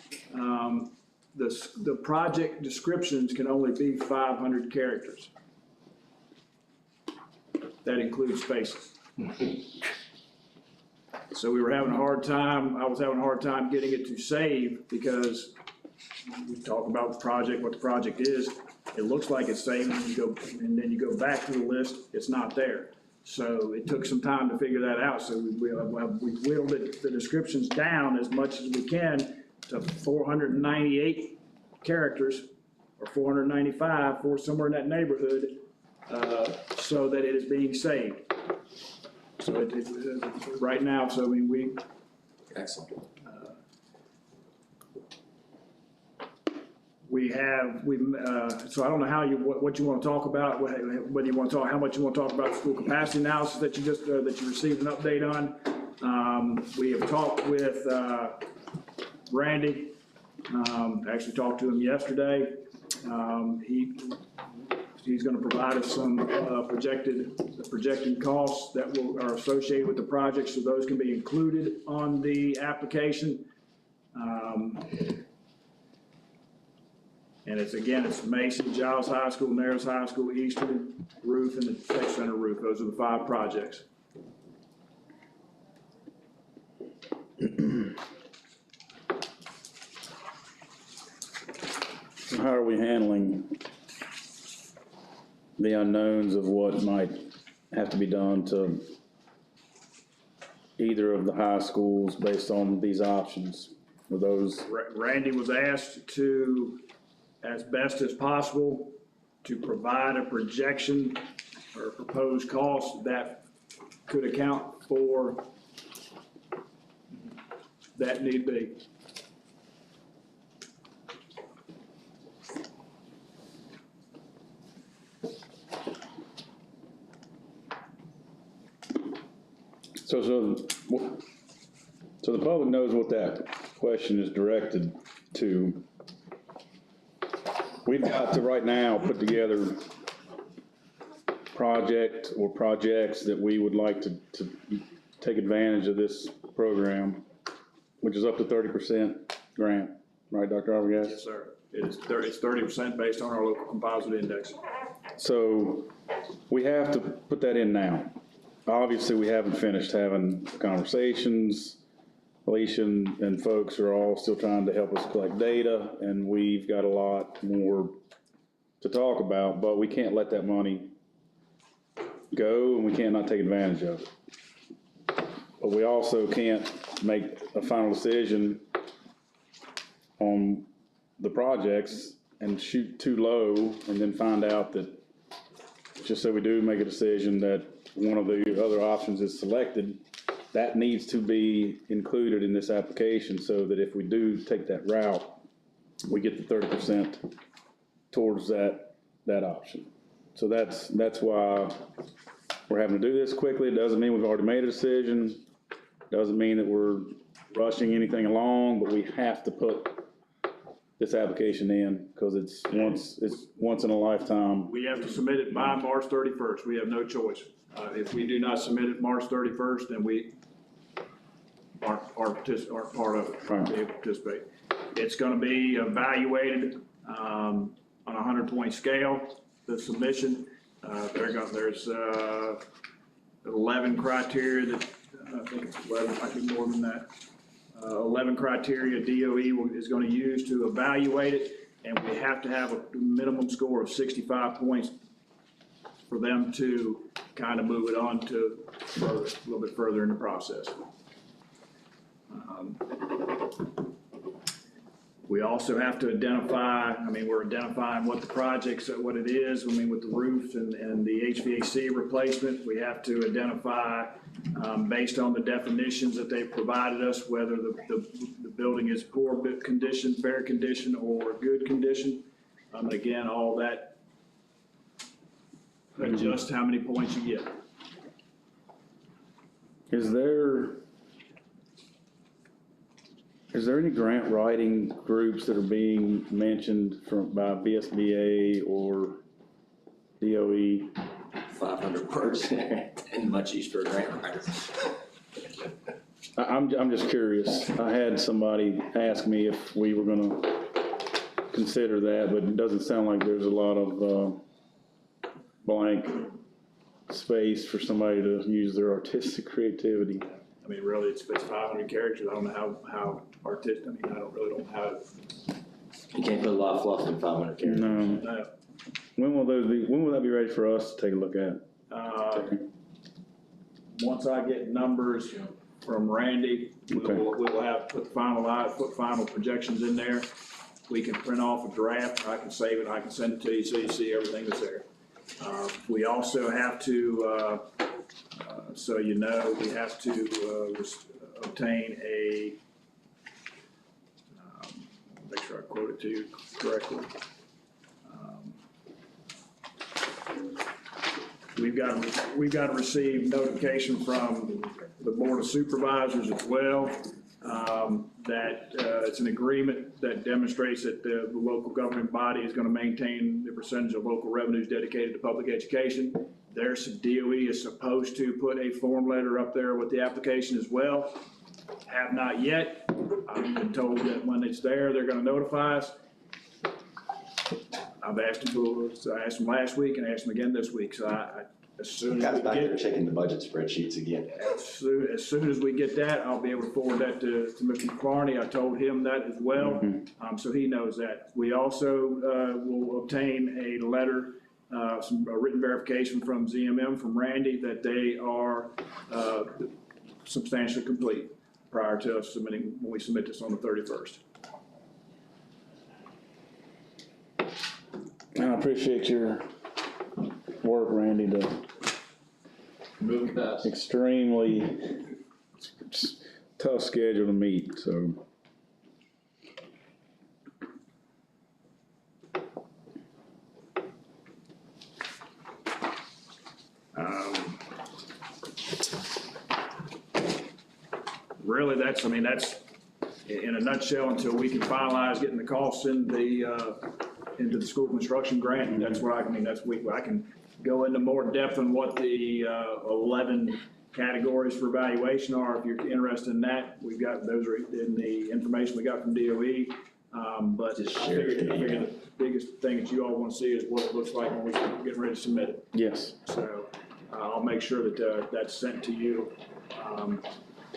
The project descriptions can only be 500 characters. That includes spaces. So we were having a hard time, I was having a hard time getting it to save because we talk about the project, what the project is. It looks like it's saved, and then you go back to the list, it's not there. So it took some time to figure that out. So we whittled the descriptions down as much as we can to 498 characters, or 495, for somewhere in that neighborhood, so that it is being saved. So right now, so I mean, we. Excellent. So I don't know how what you want to talk about, whether you want to talk, how much you want to talk about the school capacity analysis that you just, that you received an update on. We have talked with, Randy, actually talked to him yesterday. He's gonna provide us some, projected costs that are associated with the project, so those can be included on the application. And it's Mason, Giles High School, Narrows High School, Eastern roof, and the Tech Center roof. Those are the 5 projects. How are we handling the unknowns of what might have to be done to either of the high schools based on these options? Are those? Randy was asked to, as best as possible, to provide a projection or proposed cost that could account for that need be. So the public knows what that question is directed to. We've got to right now put together project or projects that we would like to take advantage of this program, which is up to 30% grant, right, Dr. Arbogast? Yes, sir. It's 30% based on our local composite index. So we have to put that in now. Obviously, we haven't finished having conversations. Alicia and folks are all still trying to help us collect data, and we've got a lot more to talk about, but we can't let that money go, and we can't not take advantage of it. But we also can't make a final decision on the projects and shoot too low and then find out that, just so we do make a decision, that one of the other options is selected. That needs to be included in this application so that if we do take that route, we get the 30% towards that option. So that's why we're having to do this quickly. It doesn't mean we've already made a decision. Doesn't mean that we're rushing anything along, but we have to put this application in because it's once in a lifetime. We have to submit it by March 31st. We have no choice. If we do not submit it March 31st, then we aren't part of it, Right. be able to participate. It's gonna be evaluated, on a 100-point scale, the submission. There's 11 criteria that, I think it's 11, I think more than that. 11 criteria DOE is gonna use to evaluate it, and we have to have a minimum score of 65 points for them to kind of move it on to further, a little bit further in the process. We also have to identify, we're identifying what the project's, what it is, with the roof and the HVAC replacement. We have to identify, based on the definitions that they've provided us, whether the building is poor condition, fair condition, or good condition. Again, all that adjusts how many points you get. Is there any grant writing groups that are being mentioned by VSBA or DOE? 500 words and much use for a grant writer. I'm just curious. I had somebody ask me if we were gonna consider that, but it doesn't sound like there's a lot of blank space for somebody to use their artistic creativity. Really, it's 500 characters. I don't know how artistic, I really don't have. You can't put a lot of fluff in 500 characters. No. When will that be ready for us to take a look at? Once I get numbers from Randy, we will have, put final projections in there. We can print off a draft, I can save it, I can send it to you so you see everything that's there. We also have to, so you know, we have to obtain a, make sure I quote it to you correctly. We've got to receive notification from the Board of Supervisors as well, that it's an agreement that demonstrates that the local government body is going to maintain the percentage of local revenues dedicated to public education. DOE is supposed to put a form letter up there with the application as well. Have not yet. I've been told that when it's there, they're going to notify us. I've asked them, I asked them last week and I asked them again this week, so as soon as we Back there get, checking the budget spreadsheets again. as soon as we get that, I'll be able to forward that to Mr. McClarney. I told him that as well, so he knows that. We also, will obtain a letter, a written verification from ZMM, from Randy, that they are, substantially complete prior to us submitting, when we submit this on the 31st. I appreciate your work, Randy, to Moving fast. extremely tough schedule to meet, so. Really, that's in a nutshell, until we can finalize getting the costs into the school construction grant. That's what I can go into more depth on what the 11 categories for evaluation are. If you're interested in that, we've got, those are in the information we got from DOE. But I figured the biggest thing that you all want to see is what it looks like when we get ready to submit it. Yes. So I'll make sure that that's sent to you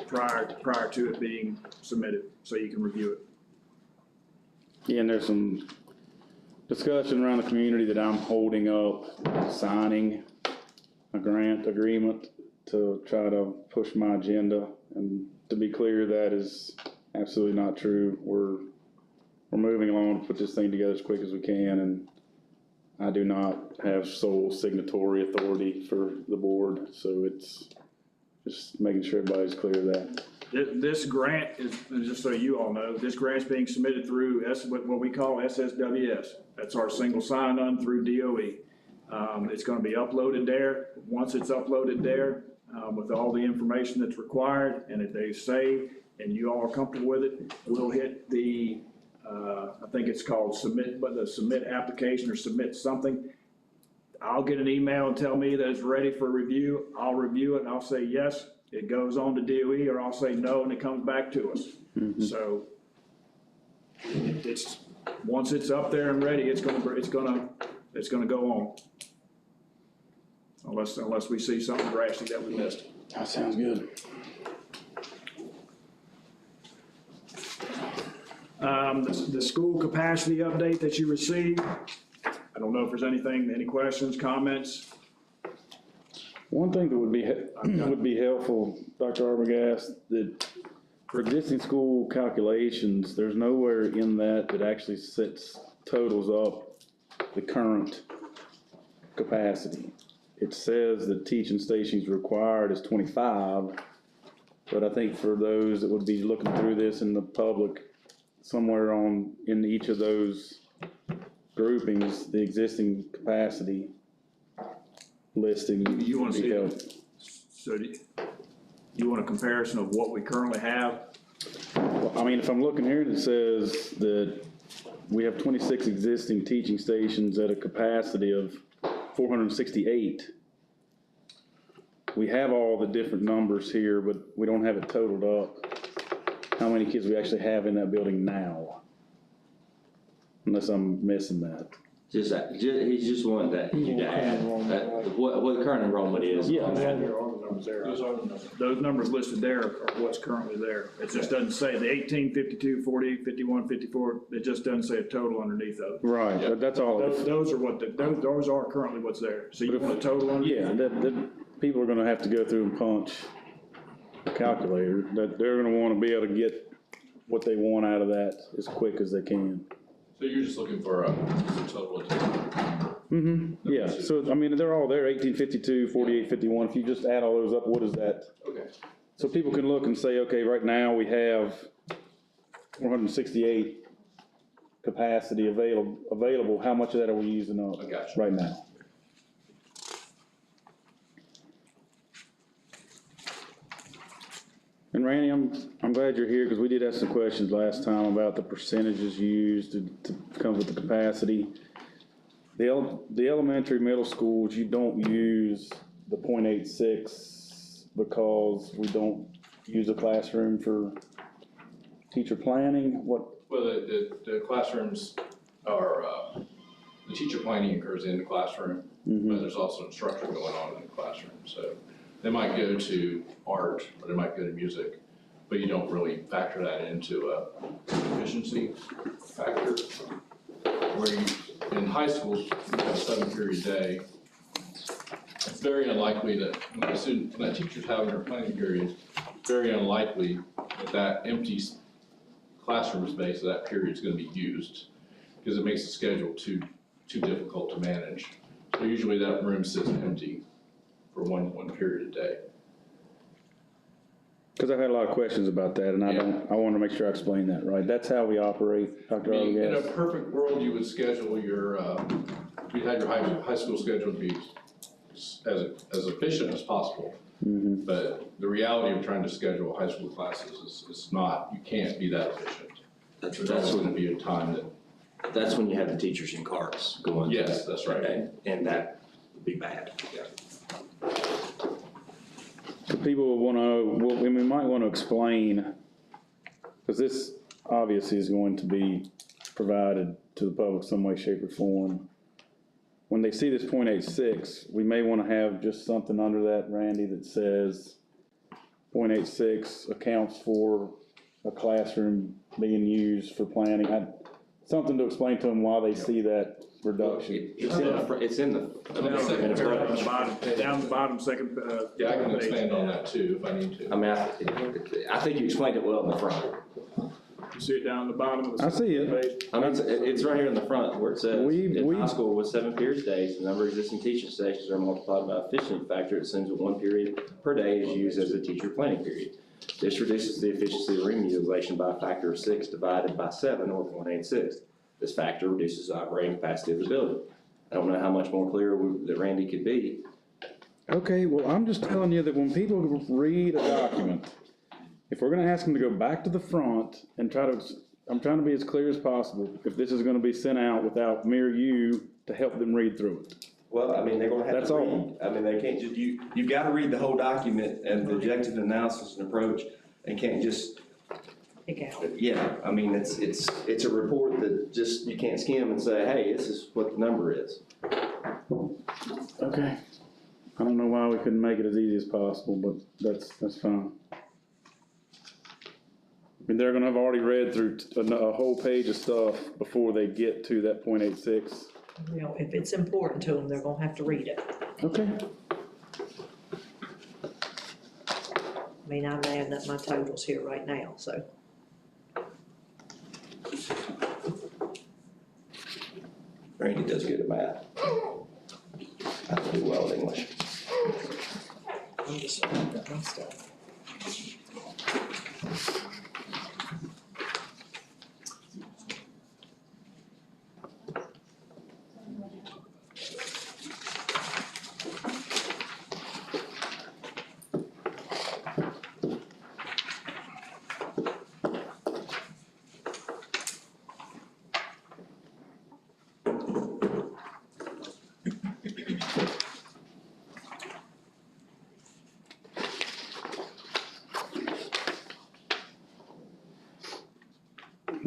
prior to it being submitted, so you can review it. Yeah, and there's some discussion around the community that I'm holding up signing a grant agreement to try to push my agenda. And to be clear, that is absolutely not true. We're moving along to put this thing together as quick as we can, and I do not have sole signatory authority for the board, so it's just making sure everybody's clear of that. This grant is, just so you all know, this grant's being submitted through what we call SSWS. That's our single sign-on through DOE. It's gonna be uploaded there. Once it's uploaded there, with all the information that's required, and if they say, and you all are comfortable with it, we'll hit the, I think it's called submit, but the submit application or submit something. I'll get an email and tell me that it's ready for review. I'll review it and I'll say yes, it goes on to DOE, or I'll say no and it comes back to us. So it's, once it's up there and ready, it's gonna go on. Unless we see something drastic that we missed. That sounds good. The school capacity update that you received, I don't know if there's any questions, comments? One thing that would be helpful, Dr. Arbogast, that for existing school calculations, there's nowhere in that actually sets totals up the current capacity. It says that teaching stations required is 25, but I think for those that would be looking through this in the public, somewhere in each of those groupings, the existing capacity listing. You want to see helpful. So you want a comparison of what we currently have? Well, I mean, if I'm looking here, it says that we have 26 existing teaching stations at a capacity of 468. We have all the different numbers here, but we don't have it totaled up. How many kids we actually have in that building now? Unless I'm missing that. He's just wanting you to add, what the current enrollment is. Yeah. Those numbers listed there are what's currently there. It just doesn't say the 18, 52, 48, 51, 54, it just doesn't say a total underneath those. Right, but that's all. Those are currently what's there. So you want a total underneath? Yeah, that people are gonna have to go through and punch a calculator, that they're gonna wanna be able to get what they want out of that as quick as they can. So you're just looking for a total of Yeah, so, I mean, they're all there, 18, 52, 48, 51, if you just add all those up, what is that? Okay. So people can look and say, okay, right now we have 468 capacity available, how much of that are we using up I got you. right now? And Randy, I'm glad you're here, because we did ask some questions last time about the percentages used to come with the capacity. The elementary, middle schools, you don't use the 0.86 because we don't use a classroom for teacher planning, what? Well, the classrooms are, the teacher planning occurs in the classroom, but there's also instruction going on in the classroom. So they might go to art, or they might go to music, but you don't really factor that into a efficiency factor. Where you, in high school, you have a 7-period day. It's very unlikely that when that teacher's having their planning period, it's very unlikely that empty classroom space of that period is going to be used, because it makes the schedule too difficult to manage. So usually that room sits empty for one period a day. Because I've had a lot of questions about that, and I want to make sure I explain that right. That's how we operate, Dr. I mean, in a Arbogast. perfect world, you would schedule your, you'd have your high school schedule to be as efficient as possible. But the reality of trying to schedule high school classes is not, you can't be that efficient. There's always going to be a time that. That's when you have the teachers in cars going. Yes, that's right. And that would be bad. So people will want to, well, we might want to explain, because this obviously is going to be provided to the public some way, shape, or form. When they see this 0.86, we may want to have just something under that, Randy, that says 0.86 accounts for a classroom being used for planning. Something to explain to them why they see that reduction. It's in the. Down the bottom, second. Yeah, I can expand on that too if I need to. I mean, I think you explained it well in the front. You see it down the bottom of the. I see it. page? I mean, it's right here in the front where it says, We- in high school with 7 periods days, the number of existing teaching stations are multiplied by efficiency factor. It assumes that 1 period per day is used as a teacher planning period. This reduces the efficiency of room utilization by a factor of 6 divided by 7, or 0.86. This factor reduces the operating capacity of the building. I don't know how much more clear that Randy could be. Okay, well, I'm just telling you that when people read a document, if we're gonna ask them to go back to the front and I'm trying to be as clear as possible, if this is gonna be sent out without mere you to help them read through it. Well, I mean, they're gonna have That's to all. read. I mean, they can't just, you've gotta read the whole document and the objective analysis and approach, and can't just, Pick out. yeah, I mean, it's a report that just, you can't skim and say, hey, this is what the number is. Okay. I don't know why we couldn't make it as easy as possible, but that's fine. I mean, they're gonna have already read through a whole page of stuff before they get to that .86. You know, if it's important to them, they're gonna have to read it. Okay. I mean, I'm adding up my totals here right now, so. Randy does good at math. I do well at English. I'm just looking at my stuff.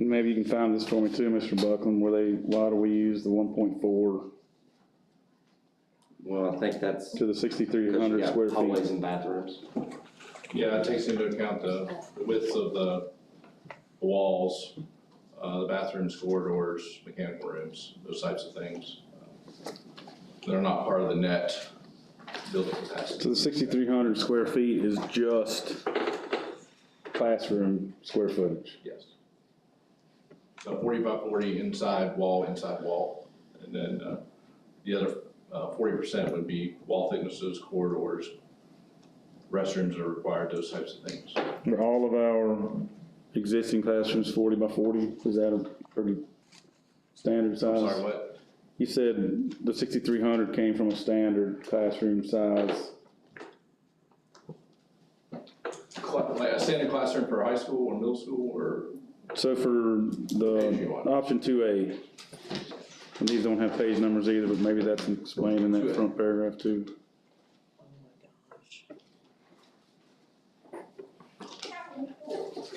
Maybe you can find this for me too, Mr. Buckland, why do we use the 1.4 Well, I think that's to the 6,300 square hallways feet? and bathrooms. Yeah, it takes into account the widths of the walls, the bathrooms, corridors, mechanical rooms, those types of things. They're not part of the net building capacity. So the 6,300 square feet is just classroom square footage? Yes. So 40 by 40 inside wall, and then the other 40% would be wall thicknesses, corridors, restrooms are required, those types of things. Are all of our existing classrooms 40 by 40? Is that a pretty standard size? I'm sorry, what? You said the 6,300 came from a standard classroom size. Like a standard classroom for high school or middle school or? So for the option 2A, and these don't have page numbers either, but maybe that's explained in that 2A. front paragraph too.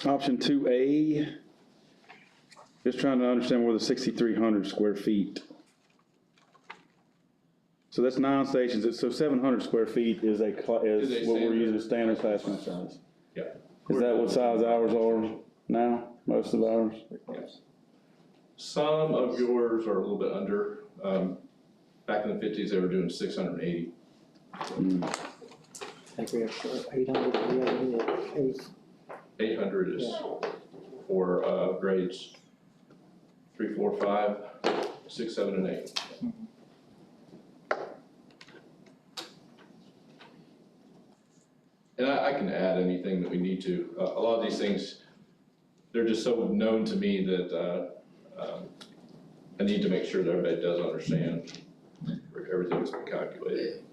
Option 2A, just trying to understand where the 6,300 square feet. So that's 9 stations, so 700 square feet is what we're using as standard classroom size. Yeah. Is that what size ours are now, most of ours? Yes. Some of yours are a little bit under. Back in the 50s, they were doing 680. I think we have 800, 800 is for grades 3, 4, 5, 6, 7, and 8. And I can add anything that we need to. A lot of these things, they're just so known to me that I need to make sure that everybody does understand everything that's been calculated.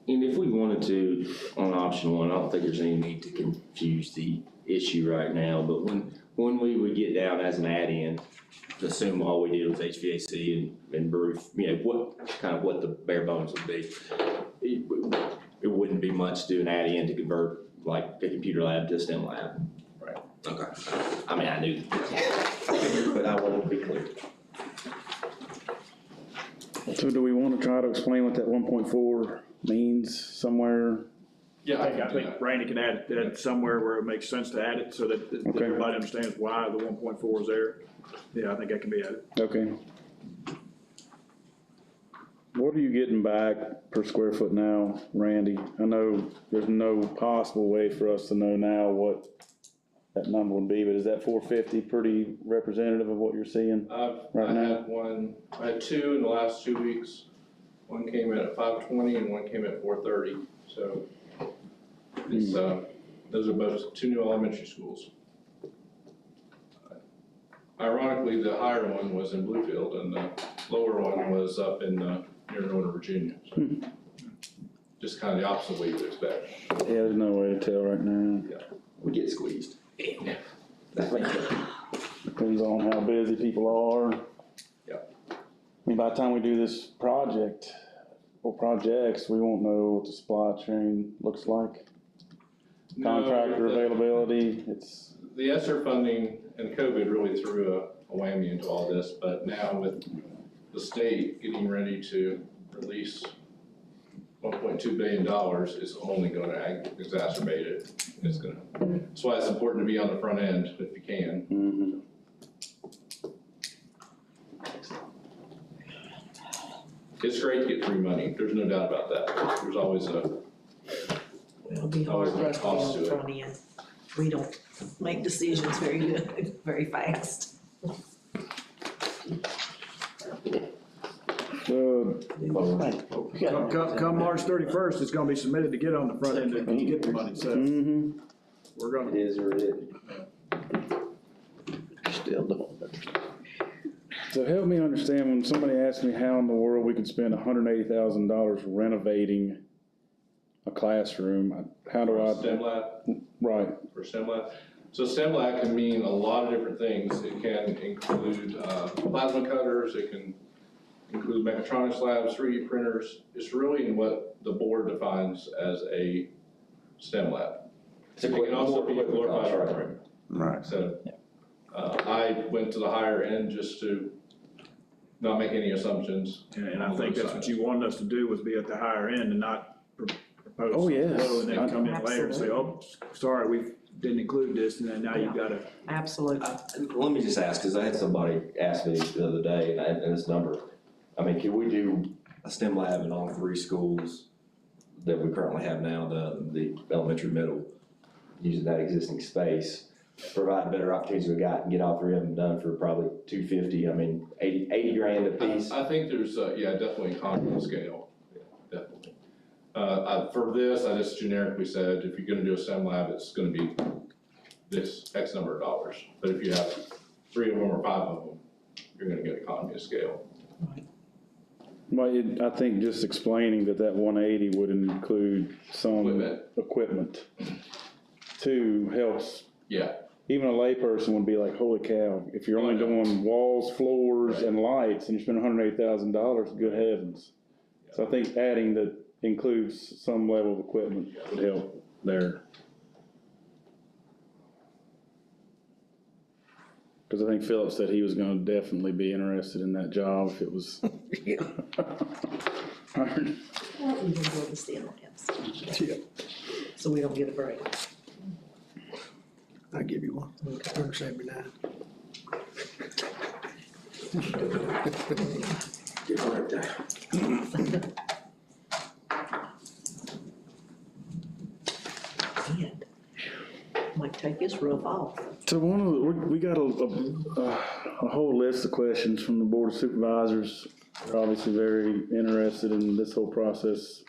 And if we wanted to, on option 1, I don't think there's any need to confuse the issue right now, but when we would get down as an add-in, assume all we did was HVAC and roof, what the bare bones would be. It wouldn't be much to do an add-in to convert like a computer lab to a STEM lab. Right. Okay. I mean, I knew, but I wanted to be clear. So do we want to try to explain what that 1.4 means somewhere? Yeah, I think Randy can add that somewhere where it makes sense to add it so that Okay. everybody understands why the 1.4 is there. Yeah, I think that can be added. Okay. What are you getting back per square foot now, Randy? I know there's no possible way for us to know now what that number would be, but is that 450 pretty representative of what you're seeing? Right now? I had 2 in the last 2 weeks. One came in at 520 and one came in at 430. So it's, those are both 2 new elementary schools. Ironically, the higher one was in Bluefield and the lower one was up in near Northern Virginia. So just kind of the opposite way you would expect. Yeah, there's no way to tell right now. We get squeezed. Yeah. Depends on how busy people are. Yeah. I mean, by the time we do this project, or projects, we won't know what the supply chain looks like. Contractor No, availability, it's, the ESSER funding and COVID really threw a whammy into all this, but now with the state getting ready to release $1.2 billion, it's only gonna exacerbate it. That's why it's important to be on the front end if you can. mhm. It's great to get free money, there's no doubt about that. There's always It'll be hard for us to be Cost on to the it. front end. We don't make decisions very good, very fast. Come March 31st, it's gonna be submitted to get on the front end and get the money, so Mhm. we're gonna. It is or it is. Still don't understand. So help me understand, when somebody asks me how in the world we could spend $180,000 renovating a classroom, how do I? STEM lab. Right, For STEM lab. So STEM lab can mean a lot of different things. It can include plasma cutters, it can include mechatronics labs, 3D printers. It's really in what the board defines as a STEM lab. It can also be a glorified art room. right. So I went to the higher end just to not make any assumptions. And I think that's what you wanted us to do, was be at the higher end and not propose Oh, something yes. low and then come in later and say, oh, sorry, we didn't include this, and then now you've gotta. Absolutely. Let me just ask, cause I had somebody ask me the other day, and this number, I mean, can we do a STEM lab in all 3 schools that we currently have now, the elementary, middle, using that existing space? Provide better opportunities we got and get all 3 of them done for probably $250, I mean, 80 grand a piece. I think there's, definitely economy of scale, yeah, definitely. For this, I just generically said, if you're gonna do a STEM lab, it's gonna be this X number of dollars. But if you have 3 of them or 5 of them, you're gonna get economy of scale. Well, I think just explaining that 180 would include some equipment too helps. Yeah. Even a layperson would be like, holy cow, if you're only doing walls, floors, and lights, and you spend $180,000, good heavens. So I think adding that includes some level of equipment would help there. Because I think Philip said he was gonna definitely be interested in that job if it was. Yeah. Or even go to STEM labs. Yeah. So we don't get a break. I'll give you one. Number 79. Get right there. And might take this roof off. So we got a whole list of questions from the Board of Supervisors. They're obviously very interested in this whole process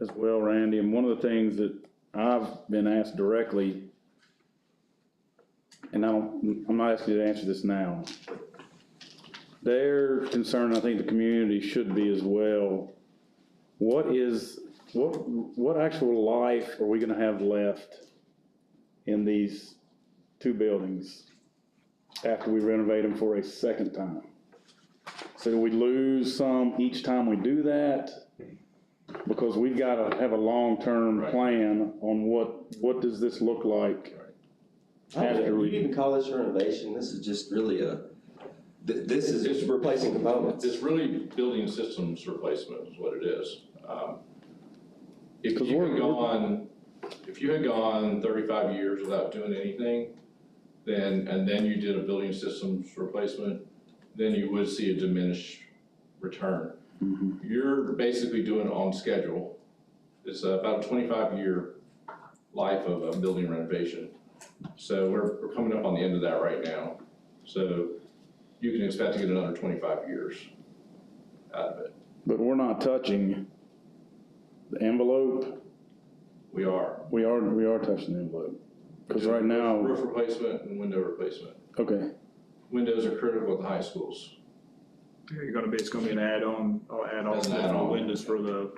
as well, Randy. And one of the things that I've been asked directly, and I'm not asking you to answer this now. They're concerned, I think the community should be as well. What actual life are we gonna have left in these 2 buildings after we renovate them for a second time? So do we lose some each time we do that? Because we've gotta have a long-term plan on what does this look like after We we. didn't call this renovation, this is just really this is just replacing components. It's really building systems replacement is what it is. If you had gone 35 years without doing anything, and then you did a building systems replacement, then you would see a diminished return. Mm-hmm. You're basically doing it on schedule. It's about a 25-year life of a building renovation. So we're coming up on the end of that right now. So you can expect to get another 25 years out of it. But we're not touching the envelope. We are. We are touching the envelope. Because right now. Roof replacement and window replacement. Okay. Windows are critical at the high schools. Yeah, it's gonna be an add-on As an for the add-on. windows for the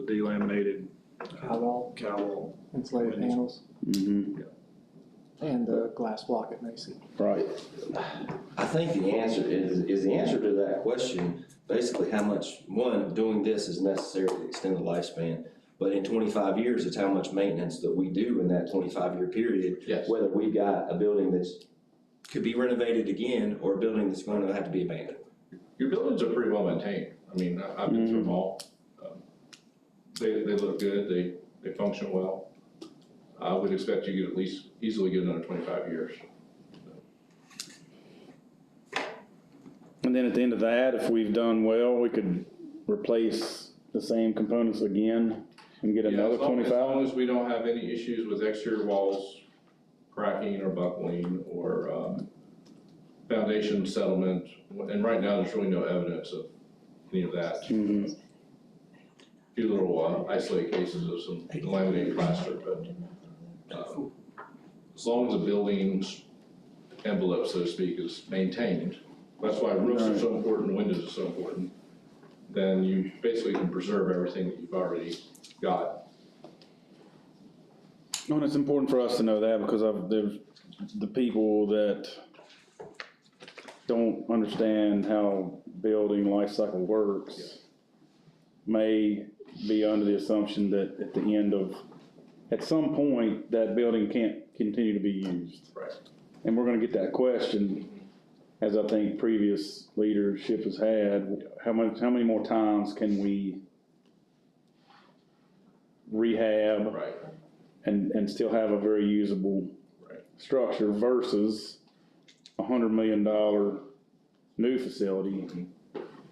delaminated cowl. Insulated panels Mm-hmm. and the glass block at Macy. Right. I think the answer is the answer to that question basically how much, one, doing this is necessary to extend the lifespan. But in 25 years, it's how much maintenance that we do in that 25-year period. Yes. Whether we've got a building that's, could be renovated again, or a building that's going to have to be abandoned. Your buildings are pretty well maintained. I mean, I've been through them all. They look good, they function well. I would expect you could at least easily get another 25 years. And then at the end of that, if we've done well, we could replace the same components again and get Yeah, another as long 25? as we don't have any issues with exterior walls cracking or buckling or foundation settlement, and right now, there's really no evidence of any of that. Mhm. Few little isolated cases of some laminated plaster, but as long as the building's envelope, so to speak, is maintained, that's why roofs are so important, windows are so important, then you basically can preserve everything that you've already got. No, and it's important for us to know that because there's the people that don't understand how building life cycle works may be under the assumption that at some point, that building can't continue to be used. Right. And we're gonna get that question, as I think previous leadership has had, how many more times can we rehab Right. and still have a very usable structure versus $100 million new facility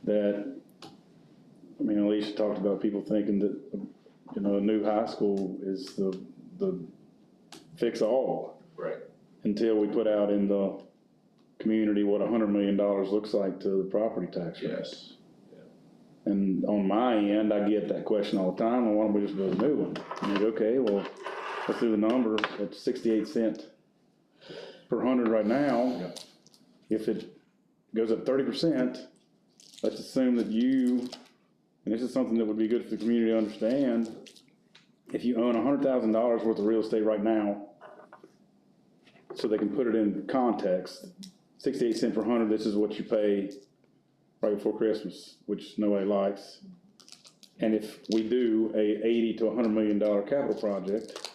that, I mean, Alicia talked about people thinking that, a new high school is the fix-all. Right. Until we put out in the community what $100 million looks like to the property tax rate. Yes. And on my end, I get that question all the time, well, why don't we just build a new one? And you go, okay, well, let's do the number at 68 cents per 100 right now. Yeah. If it goes up 30%, let's assume that you, and this is something that would be good for the community to understand, if you own $100,000 worth of real estate right now, so they can put it in context, 68 cents per 100, this is what you pay right before Christmas, which nobody likes. And if we do a $80 to $100 million capital project,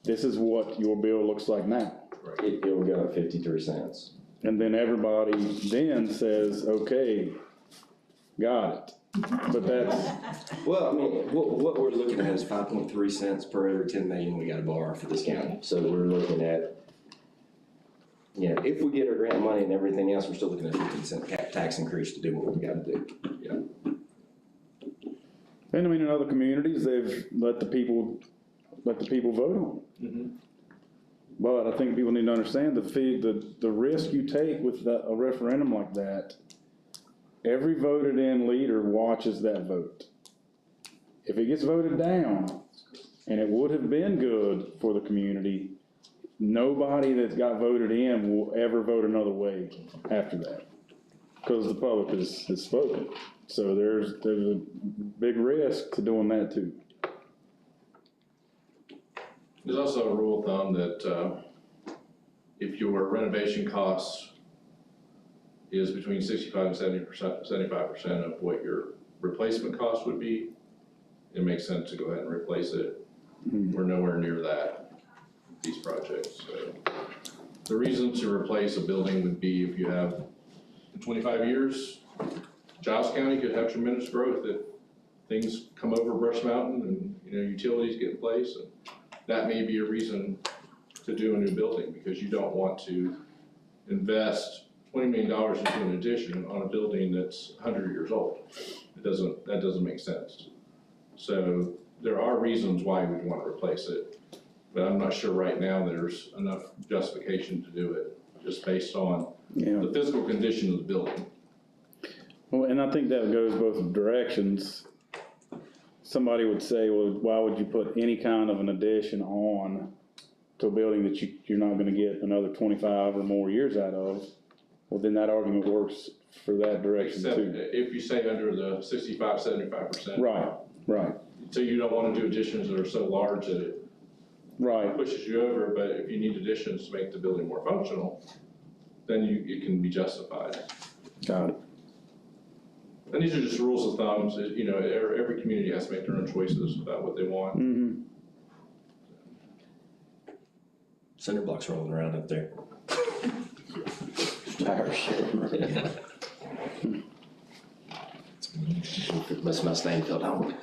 this is what your bill looks like now. It will go up 53 cents. And then everybody then says, okay, got it. But that's, Well, I mean, what we're looking at is 5.3 cents per every 10 million we gotta borrow for this county. So we're looking at, if we get our grant money and everything else, we're still looking at 15-cent tax increase to do what we gotta do. and I mean, in other communities, they've let the people vote on it. But I think people need to understand the risk you take with a referendum like that. Every voted in leader watches that vote. If it gets voted down, and it would have been good for the community, nobody that got voted in will ever vote another way after that. Because the public has spoken. So there's a big risk to doing that too. There's also a rule of thumb that if your renovation costs is between 65 and 75% of what your replacement cost would be, it makes sense to go ahead and replace it. We're nowhere near that, these projects. So the reason to replace a building would be if you have, in 25 years, Giles County could have tremendous growth if things come over Brush Mountain and, utilities get in place. And that may be a reason to do a new building, because you don't want to invest $20 million into an addition on a building that's 100 years old. That doesn't make sense. So there are reasons why we'd want to replace it, but I'm not sure right now there's enough justification to do it, just based on the physical condition of the building. Well, and I think that goes both directions. Somebody would say, well, why would you put any kind of an addition on to a building that you're not gonna get another 25 or more years out of? Well, then that argument works for that direction Except too. if you say under the 65, 75%. Right. So you don't want to do additions that are so large that it pushes you over, but if you need additions to make the building more functional, then it can be justified. Got it. And these are just rules of thumbs, you know, every community has to make their own choices about what they want. Mm-hmm. Cinder blocks rolling around up there. Tire shit. Must my stain fell down.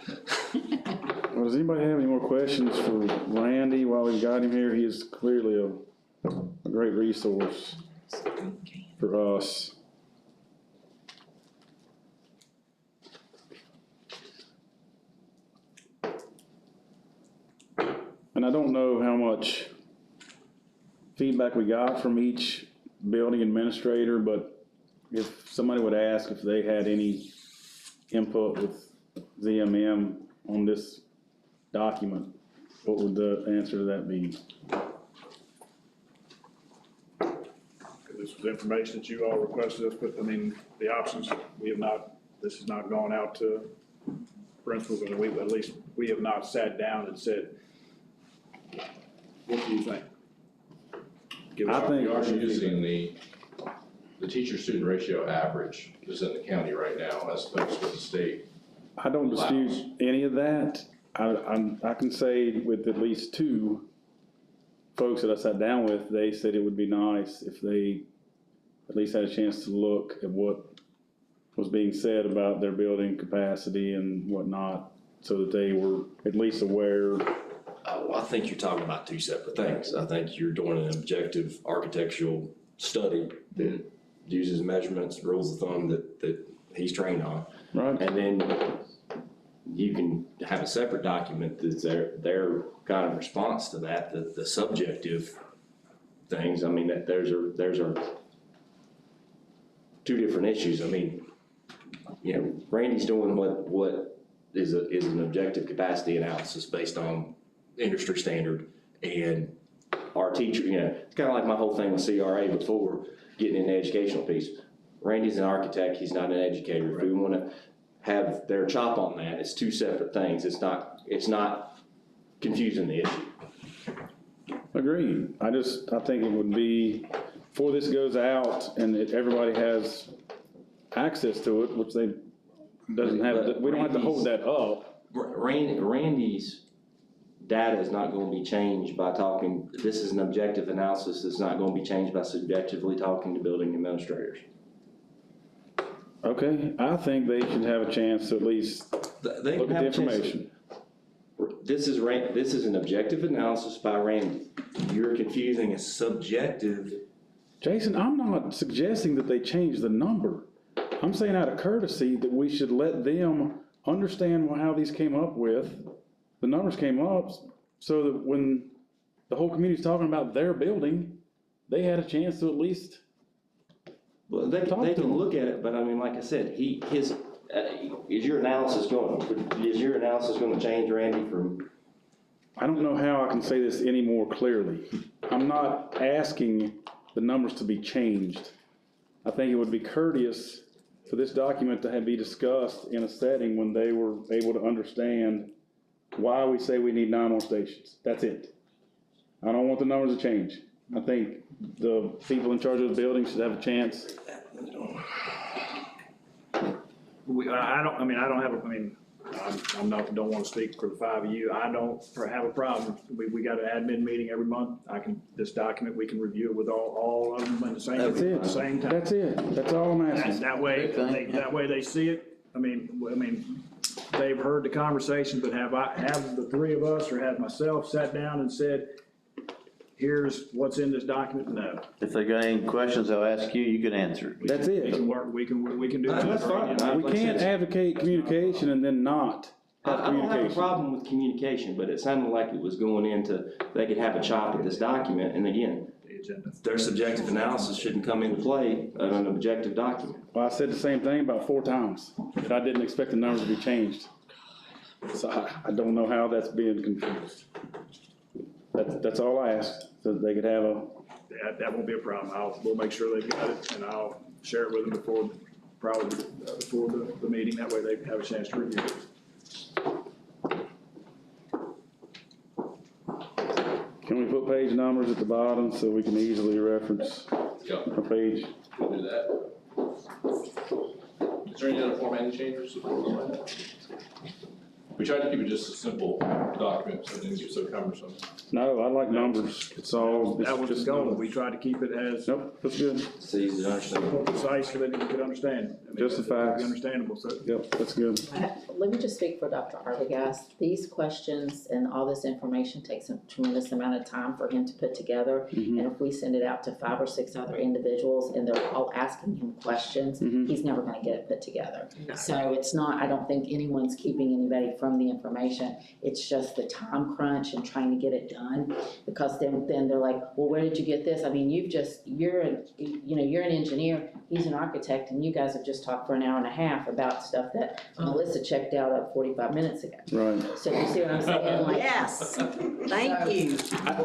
Well, does anybody have any more questions for Randy while we've got him here? He is clearly a great resource for us. And I don't know how much feedback we got from each building administrator, but if somebody would ask if they had any input with ZMM on this document, what would the answer to that be? This was information that you all requested us, but I mean, the options, we have not, this has not gone out to principals, and we, at least, we have not sat down and said, what do you think? Give us I think- We are using the teacher-student ratio average is in the county right now, as opposed to the state. I don't dispute any of that. I can say with at least two folks that I sat down with, they said it would be nice if they at least had a chance to look at what was being said about their building capacity and whatnot, so that they were at least aware. Well, I think you're talking about two separate things. I think you're doing an objective architectural study that uses measurements, rules of thumb that he's trained on. Right. And then you can have a separate document that's their kind of response to that, the subjective things. I mean, that there's are two different issues. I mean, you know, Randy's doing what is an objective capacity analysis based on industry standard, and our teacher, you know, it's kind of like my whole thing with CRA before getting in the educational piece. Randy's an architect, he's not an educator. If we want to have their chop on that, it's two separate things. It's not confusing the issue. Agreed. I think it would be, before this goes out and everybody has access to it, which they doesn't have, we don't have to hold that up. Randy's data is not going to be changed by talking, this is an objective analysis, it's not going to be changed by subjectively talking to building administrators. Okay, I think they should have a chance to at least They look can at have the a chance. information. This is an objective analysis by Randy. You're confusing a subjective. Jason, I'm not suggesting that they change the number. I'm saying out of courtesy that we should let them understand how these came up with, the numbers came up, so that when the whole community's talking about their building, they had a chance to at least. Well, they can look at it, but I mean, like I said, is your analysis going to change, Randy, from? I don't know how I can say this any more clearly. I'm not asking the numbers to be changed. I think it would be courteous for this document to be discussed in a setting when they were able to understand why we say we need 9 more stations. That's it. I don't want the numbers to change. I think the people in charge of the building should have a chance. I'm not, don't want to speak for the 5 of you. I don't have a problem. We got an admin meeting every month. This document, we can review it with all of them at the same time. That's it. That's all I'm asking. That way they see it. I mean, they've heard the conversation, but have the three of us or have myself sat down and said, here's what's in this document? No. If they got any questions, they'll ask you, you can answer. That's We it. can work, we can do that. That's fine. We can't advocate communication and then not have I don't have a communication. problem with communication, but it sounded like it was going into, they could have a chop at this document, and again, The agenda. their subjective analysis shouldn't come into play on an objective document. Well, I said the same thing about 4 times, that I didn't expect the numbers to be changed. So I don't know how that's being confused. That's all I asked, so that they could have a, That won't be a problem. We'll make sure they've got it, and I'll share it with them before the meeting. That way they have a chance to review it. can we put page numbers at the bottom so we can easily reference Yeah, a page? we'll do that. Is there there any other formatting changes? We tried to keep it just a simple document, so it didn't get so cumbersome. No, I like numbers. It's all. That was the just goal. numbers. We tried to keep it as Nope, that's good. It's easy to understand. concise so that you could understand. I mean, Just the it would be facts. Understandable, so. Yep, that's good. Let me just speak for Dr. Arbogast. These questions and all this information takes a tremendous amount of time for him to put together. Mhm. And if we send it out to 5 or 6 other individuals and they're all asking him questions, Mhm. he's never gonna get it put together. No. So it's not, I don't think anyone's keeping anybody from the information. It's just the time crunch and trying to get it done. Because then they're like, well, where did you get this? I mean, you're an engineer, he's an architect, and you guys have just talked for an hour and a half about stuff that Melissa checked out of 45 minutes ago. Right. So you see what I'm saying? Like, Yes, thank you.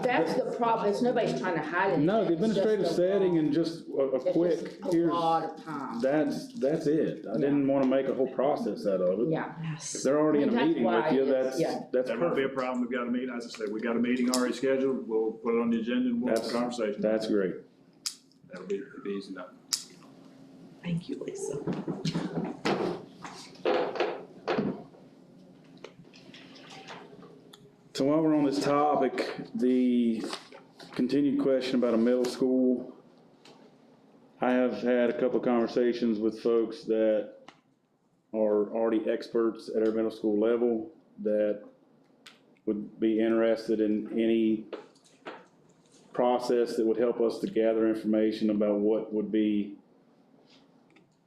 that's the problem. It's nobody's trying to hide anything. No, the It's just administrative a setting long- and just a it's quick, just here's, a lot of time. that's it. I didn't wanna make a whole process out of it. Yeah. If they're already in a That's meeting why with you, it's- yeah. that's That won't be a perfect. problem. We've got a meeting, as I said, we got a meeting already scheduled. We'll put it on the agenda and we'll have a That's- conversation. That's great. That'll be easy enough. Thank you, Lisa. So while we're on this topic, the continued question about a middle school, I have had a couple of conversations with folks that are already experts at our middle school level that would be interested in any process that would help us to gather information about what would be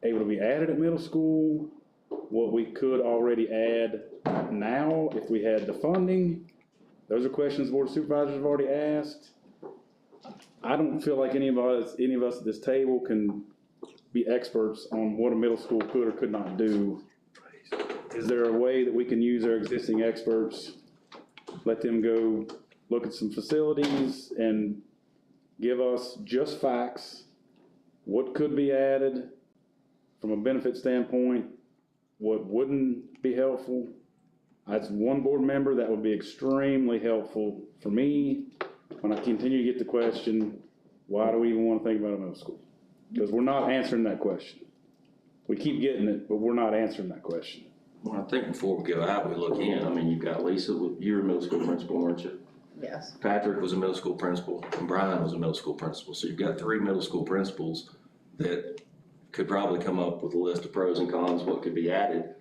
able to be added at middle school, what we could already add now if we had the funding. Those are questions the Board of Supervisors have already asked. I don't feel like any of us at this table can be experts on what a middle school could or could not do. Is there a way that we can use our existing experts, let them go look at some facilities and give us just facts, what could be added from a benefit standpoint, what wouldn't be helpful? As one board member, that would be extremely helpful for me when I continue to get the question, why do we even want to think about a middle school? Because we're not answering that question. We keep getting it, but we're not answering that question. Well, I think before we go out, we look in. I mean, you've got Lisa, you're a middle school principal, weren't you? Yes. Patrick was a middle school principal, and Brian was a middle school principal. So you've got 3 middle school principals that could probably come up with a list of pros and cons, what could be added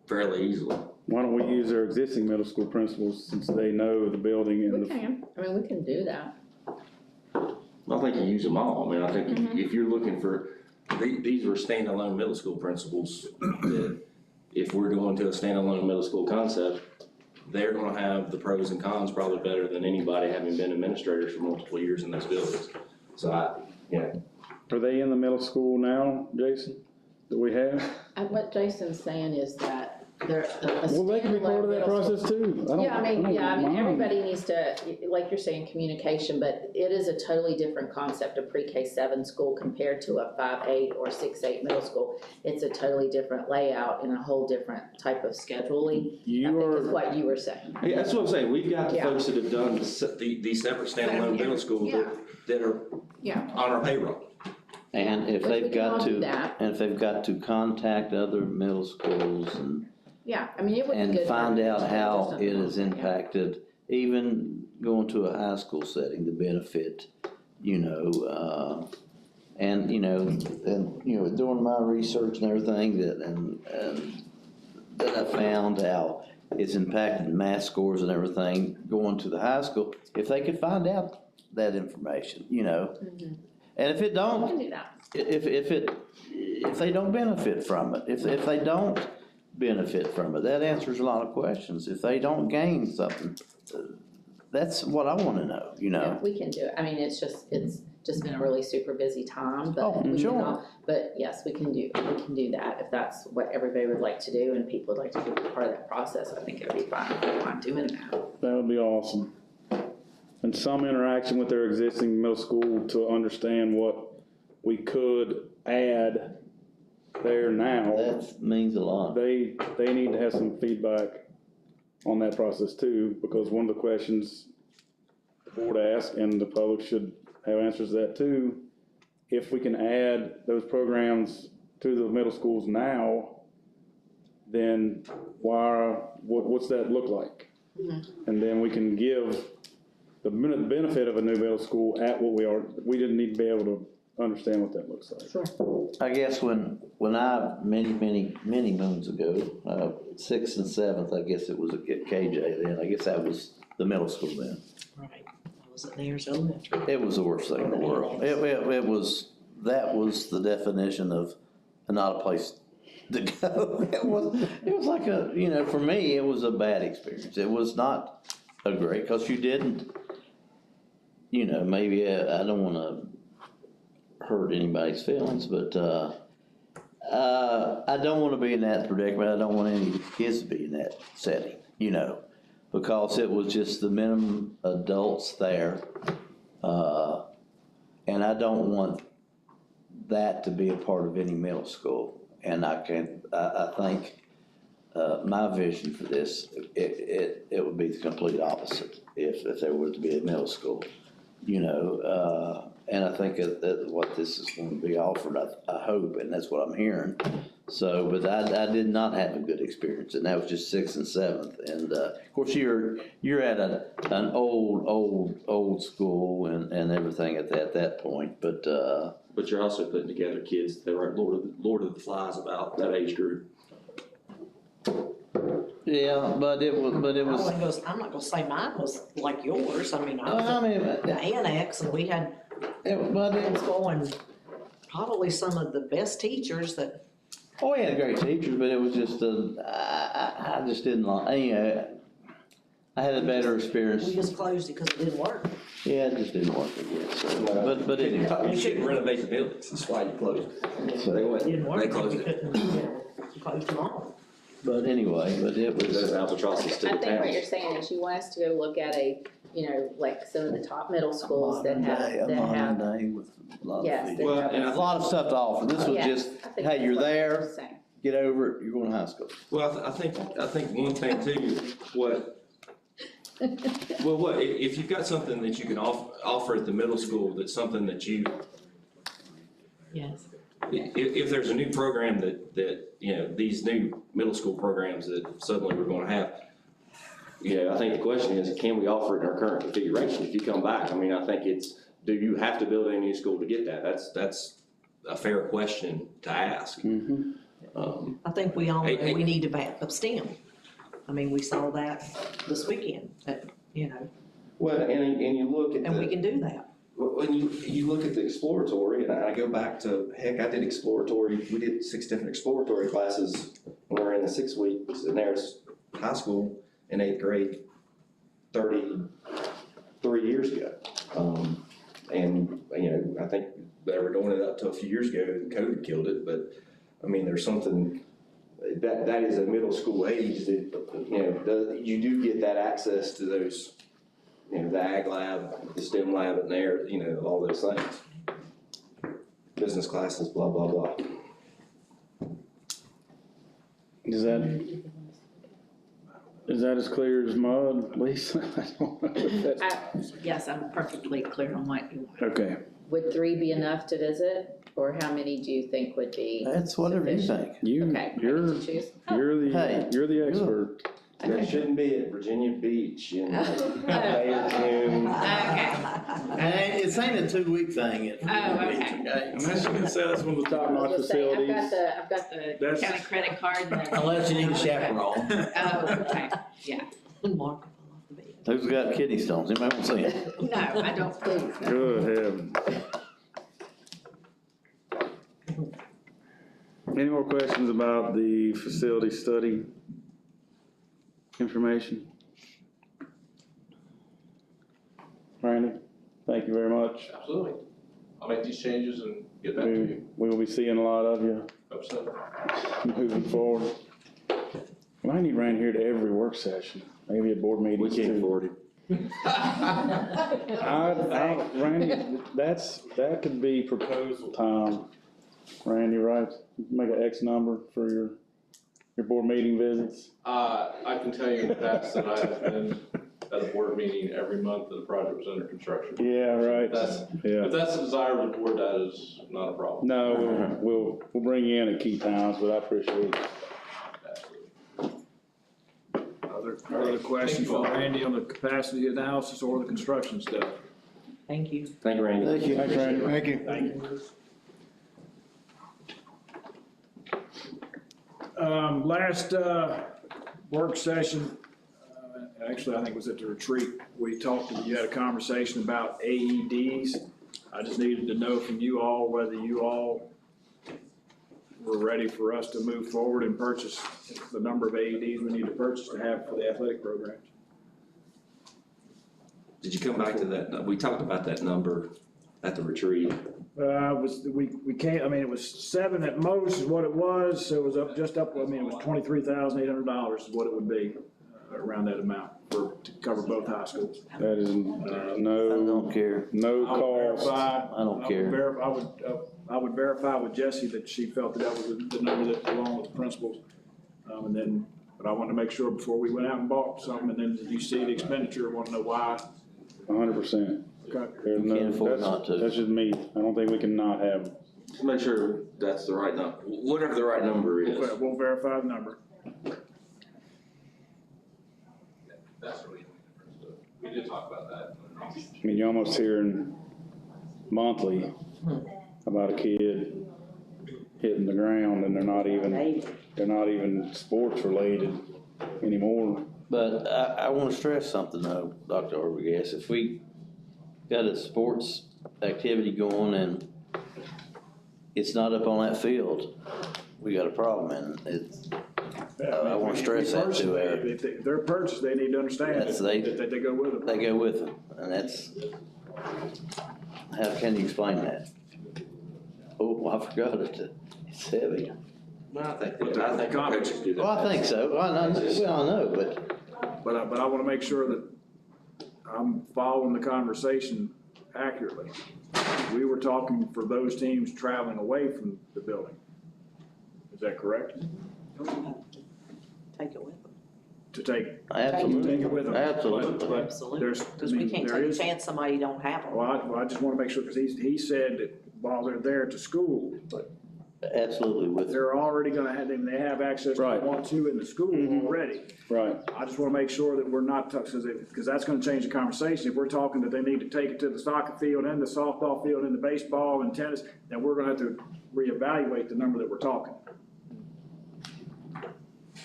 fairly easily. Why don't we use our existing middle school principals since they know the building and We the, can. I mean, we can do that. I think you use them all. I mean, I think if you're looking for, these were standalone middle school principals that if we're going to a standalone middle school concept, they're gonna have the pros and cons probably better than anybody having been administrators for multiple years in those buildings. So are they in the middle school now, Jason, that we have? And what Jason's saying is that they're. Well, they can be part of that process too. Yeah, I mean, mind. everybody needs to, like you're saying, communication, but it is a totally different concept of pre-K 7 school compared to a 5-8 or 6-8 middle school. It's a totally different layout and a whole different type of scheduling, I think is what you were saying. yeah, that's what I'm saying. We've got the Yeah. folks that have done these separate standalone middle schools that are Yeah. on our payroll. And if Which we they've can all got do to, that. and if they've got to contact other middle schools Yeah, I mean, it would be good. and find for- out how there's it nothing is wrong with that, yeah. impacted, even going to a high school setting, the benefit, and, during my research and everything that I found how it's impacted math scores and everything going to the high school, if they could find out that information, Mhm. and if it We don't, can do that. if they don't benefit from it, if they don't benefit from it, that answers a lot of questions. If they don't gain something, that's what I wanna know, Yeah, we can do it. I mean, it's just been a really super busy time, but Oh, we can sure. all, but yes, we can do that if that's what everybody would like to do and people would like to be part of that process. I think it'd be fine doing that. That would be awesome. And some interaction with their existing middle school to understand what we could add there now. That means a lot. They need to have some feedback on that process too, because one of the questions the board asked, and the public should have answers to that too, if we can add those programs to the middle schools now, then what's that look like? And then we can give the benefit of a new middle school at what we are. We didn't need to be able to understand what that looks like. I guess when I, many moons ago, 6th and 7th, I guess it was at KJ then, I guess that was the middle school then. Right, I wasn't there, so elementary. It was the worst thing in the world. That was the definition of not a place to go. It was like for me, it was a bad experience. It was not a great, cause you didn't, maybe, I don't wanna hurt anybody's feelings, but, I don't wanna be in that predicament. I don't want any kids to be in that setting, because it was just the minimum adults there. And I don't want that to be a part of any middle school. And I think, my vision for this, it would be the complete opposite if there were to be a middle school, and I think that what this is going to be offered, I hope, and that's what I'm hearing. So, but I did not have a good experience, and that was just 6th and 7th. And, of course, you're at an old school and everything at that point, but But you're also putting together kids that are Lord of the Flies about that age group. yeah, but it was. I'm not gonna say mine was like yours, I mean, I I was mean, at the annex and we had going, probably some of the best teachers that. Oh, we had great teachers, but it was just, I just didn't like, I had a better experience. We just closed it because it didn't work. Yeah, it just didn't work again, so, but anyway. You shouldn't renovate the buildings, that's why you closed it. So they It went, didn't work. they closed We it. couldn't, close them all. But anyway, but it was. Those albatrosses to I the think what town. you're saying is you want us to go look at like some of the top middle schools that have, Modern day with a lot yes. of, that Well, have- and a lot of stuff to offer. This was Yeah, just, I think hey, that's you're what there, you're saying. get over it, you're going to high school. Well, I think one thing too, if you've got something that you can offer at the middle school, that's something that you, Yes. if there's a new program that, these new middle school programs that suddenly we're gonna have, I think the question is, can we offer it in our current configuration? If you come back, I mean, I think do you have to build a new school to get that? That's a fair question to ask. I think we all know we need to back up STEM. I mean, we saw that this weekend, Well, and you look at and we can do that. when you look at the exploratory, and I go back to, heck, I did exploratory, we did 6 different exploratory classes when we were in the 6 weeks, and there's high school in 8th grade 33 years ago. And, I think they were doing it up to a few years ago, and COVID killed it, but, I mean, there's something, that is a middle school age that, you do get that access to those, the ag lab, the STEM lab in there, all those things. Business classes, blah, blah, blah. Is that as clear as mud, Lisa? I don't know if that's- Yes, I'm perfectly clear on what you want. Okay, Would 3 be enough to visit, or how many do you think would be? That's whatever you think. Okay, I get to choose? Hey, you're the expert. That shouldn't be at Virginia Beach in Oh. May or June. And it ain't a 2-week thing. okay. Unless you can say that's one of the top-notch I'll just say, facilities. I've got the That's- county credit card and the. Unless you need a chaperone. Oh, okay, yeah. Mark fell off the bed. Who's got kidney stones? Anybody want to see it? No, I don't believe that. Good heavens. Any more questions about the facility study information? Randy, thank you very much. Absolutely. I'll make these changes and get back to you. We will be seeing a lot of you Hope so. moving forward. We might need Randy here to every work session, maybe a board meeting We can't too. afford it. Randy, that could be proposal time, Randy, right? Make an X number for your board meeting visits. I can tell you in the past that I've been at a board meeting every month that the project was under construction. Yeah, right, If that's the desire of the board, that is not a problem. no, we'll bring you in at key times, but I appreciate it. Other questions for Randy on the capacity analysis or the construction stuff? Thank you. Thank you, Randy. Thank you. Thanks, Randy. Thank you. Thank you. Last, work session, actually, I think it was at the retreat, we you had a conversation about AEDs. I just needed to know from you all whether you all were ready for us to move forward and purchase the number of AEDs we need to purchase to have for the athletic programs. Did you come back to that? We talked about that number at the retreat. We can't, I mean, it was 7 at most is what it was, so it was just up, it was $23,800 is what it would be, around that amount to cover both high schools. That is I no, don't care. no I would cost. verify- I don't care. I would verify with Jessie that she felt that was the number that along with the principals. But I wanted to make sure before we went out and bought something, and then you see the expenditure, want to know why. 100%. Okay. There's You can't afford not to. That's just me. I don't think we can not have them. Just make sure that's the right number, whatever the right number is. We'll verify the number. That's really the difference. We did talk about that. I mean, you're almost hearing monthly about a kid hitting the ground and they're not even sports related anymore. But I want to stress something though, Dr. Arbogast, if we got a sports activity going and it's not up on that field, we got a problem, and it's, I want to stress that to Eric. If they're purchased, they need to understand That's that they go with them. They go with them, and that's, how can you explain that? Oh, I forgot it, it's heavy. Well, I think the coaches do that. Well, I think so, we all know, but But I want to make sure that I'm following the conversation accurately. We were talking for those teams traveling away from the building. Is that correct? Take it with them. To take absolutely, it with them. absolutely. But Absolutely. there's, Because we can't take a chance somebody don't have them. Well, I just want to make sure, because he said that while they're there to school, Absolutely with them. they're already gonna have, they have access to Right. 1-2 in the school already. Right. I just wanna make sure that we're not, because that's gonna change the conversation. If we're talking that they need to take it to the soccer field and the softball field and the baseball and tennis, then we're gonna have to reevaluate the number that we're talking.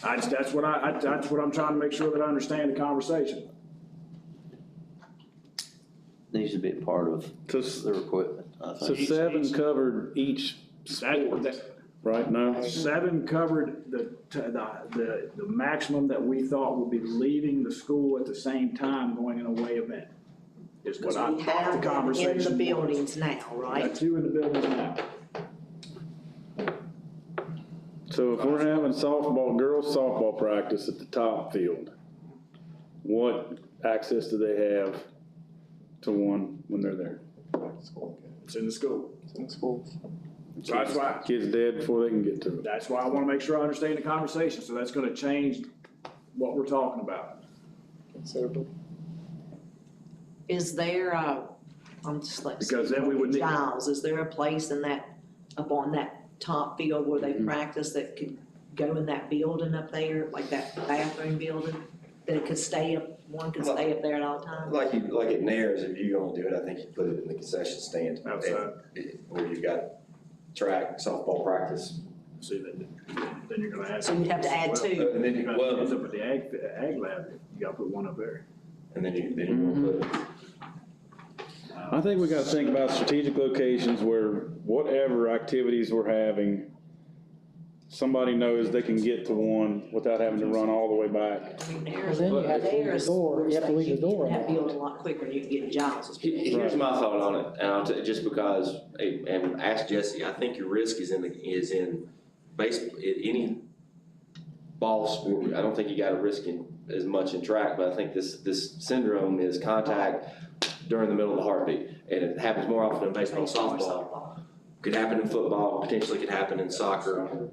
That's what I'm trying to make sure that I understand the conversation. Needs to be a part of So, their equipment, I so think. 7 covered each sport, right now? 7 covered the maximum that we thought would be leaving the school at the same time going in a away event. Is what Because I we thought have the them in conversation the was. buildings now, Got right? 2 in the building now. So if we're having girls softball practice at the top field, what access do they have to one when they're there? It's in the school. In the schools. So that's why, Kids dead before they can get to it. that's why I wanna make sure I understand the conversation, so that's gonna change what we're talking about. Considerably. Is there I'm just like. Because then we would need- Giles, is there a place in that, up on that top field where they practice that could go in that building up there, like that bathroom building? That it could stay up, one could stay up there at all times? Like at Nares, if you're gonna do it, I think you put it in the concession stand. Outside. Where you've got track, softball practice. See, then you're gonna have. So you'd have to add Well, 2. And then You're you, gonna end well, up at the ag lab, you gotta put one up there. and then you're gonna put, I think we gotta think about strategic locations where whatever activities we're having, somebody knows they can get to one without having to run all the way back. I mean, there's, Well, then you have to leave the there's door. You have to leave the door That unlocked. building a lot quicker and you can get Giles. Here's my thought on it, and I'll just because, and ask Jesse, I think your risk is in any ball sport. I don't think you got a risk in as much in track, but I think this syndrome is contact during the middle of the heartbeat, and it happens more often in baseball, softball. Could happen in football, potentially could happen in soccer.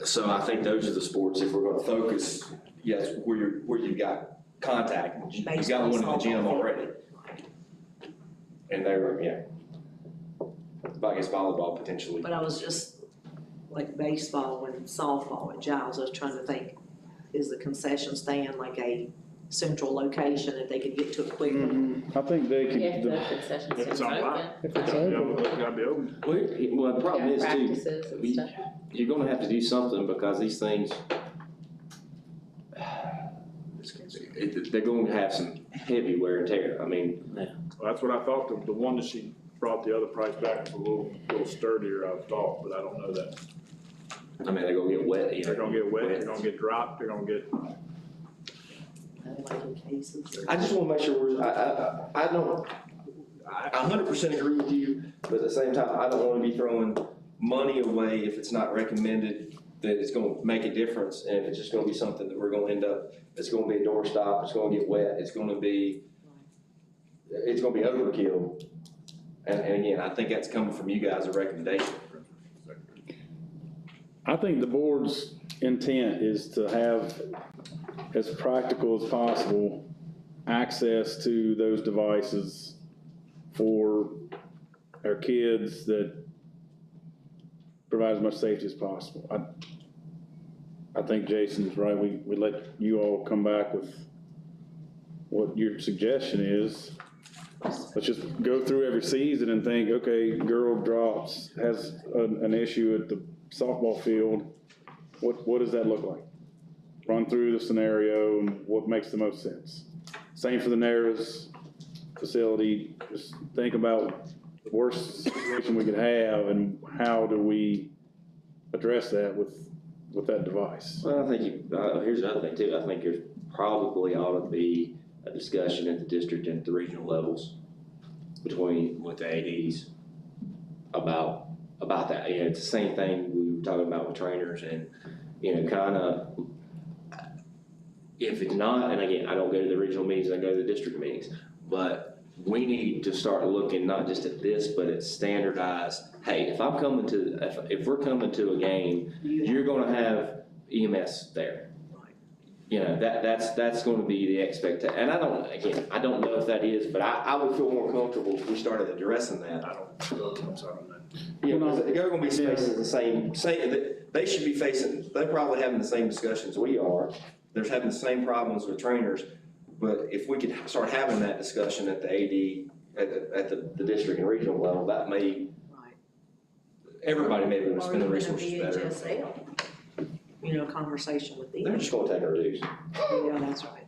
So I think those are the sports, if we're gonna focus, yes, where you've got contact, you got Baseball, one in the gym softball. already. And they were, yeah. I guess volleyball potentially. But I was just, like baseball and softball at Giles, I was trying to think, is the concession stand like a central location that they could get to it quickly? I think they could. If the concession If it's stand's online. open. If it's Yeah, open. it's gotta be open. Well, the problem Yeah, is too, practices and stuff. you're gonna have to do something because these things, they're going to have some heavy wear and tear. I mean, Well, that's what I thought, the one that she brought the other price back was a little sturdier, I thought, but I don't know that. they're gonna get wet, you know. They're gonna get wet, they're gonna get dropped, they're gonna get, Like in cases. I just wanna make sure I don't, I 100% agree with you, but at the same time, I don't wanna be throwing money away if it's not recommended that it's gonna make a difference, and if it's just gonna be something that we're gonna end up, it's gonna be a doorstop, it's gonna get wet, it's gonna be overkill. And again, I think that's coming from you guys, a recommendation. I think the board's intent is to have, as practical as possible, access to those devices for our kids that provide as much safety as possible. I think Jason's right, we let you all come back with what your suggestion is. Let's just go through every season and think, okay, girl drops, has an issue at the softball field. What does that look like? Run through the scenario and what makes the most sense. Same for the Narrows facility. Just think about the worst situation we could have and how do we address that with that device. Well, I think here's another thing too. I think there's probably ought to be a discussion at the district and at the regional levels with the ADs about that. You know, it's the same thing we were talking about with trainers and, you know, kind of, if it's not, and again, I don't go to the regional meetings, I go to the district meetings, but we need to start looking not just at this, but at standardized, hey, if we're coming to a game, you're gonna have EMS there. You know, that's gonna be the expectation, and I don't know if that is, but I would feel more comfortable if we started addressing that. I'm sorry on that. Yeah, because they're gonna be facing the same, they should be facing, they're probably having the same discussions we are. They're having the same problems with trainers, but if we could start having that discussion at the AD, at the district and regional level, that may, Right. everybody may be able to Or spend the even a resources better. VHSL, you know, conversation with them. They're just gonna take our dues. Yeah, that's right.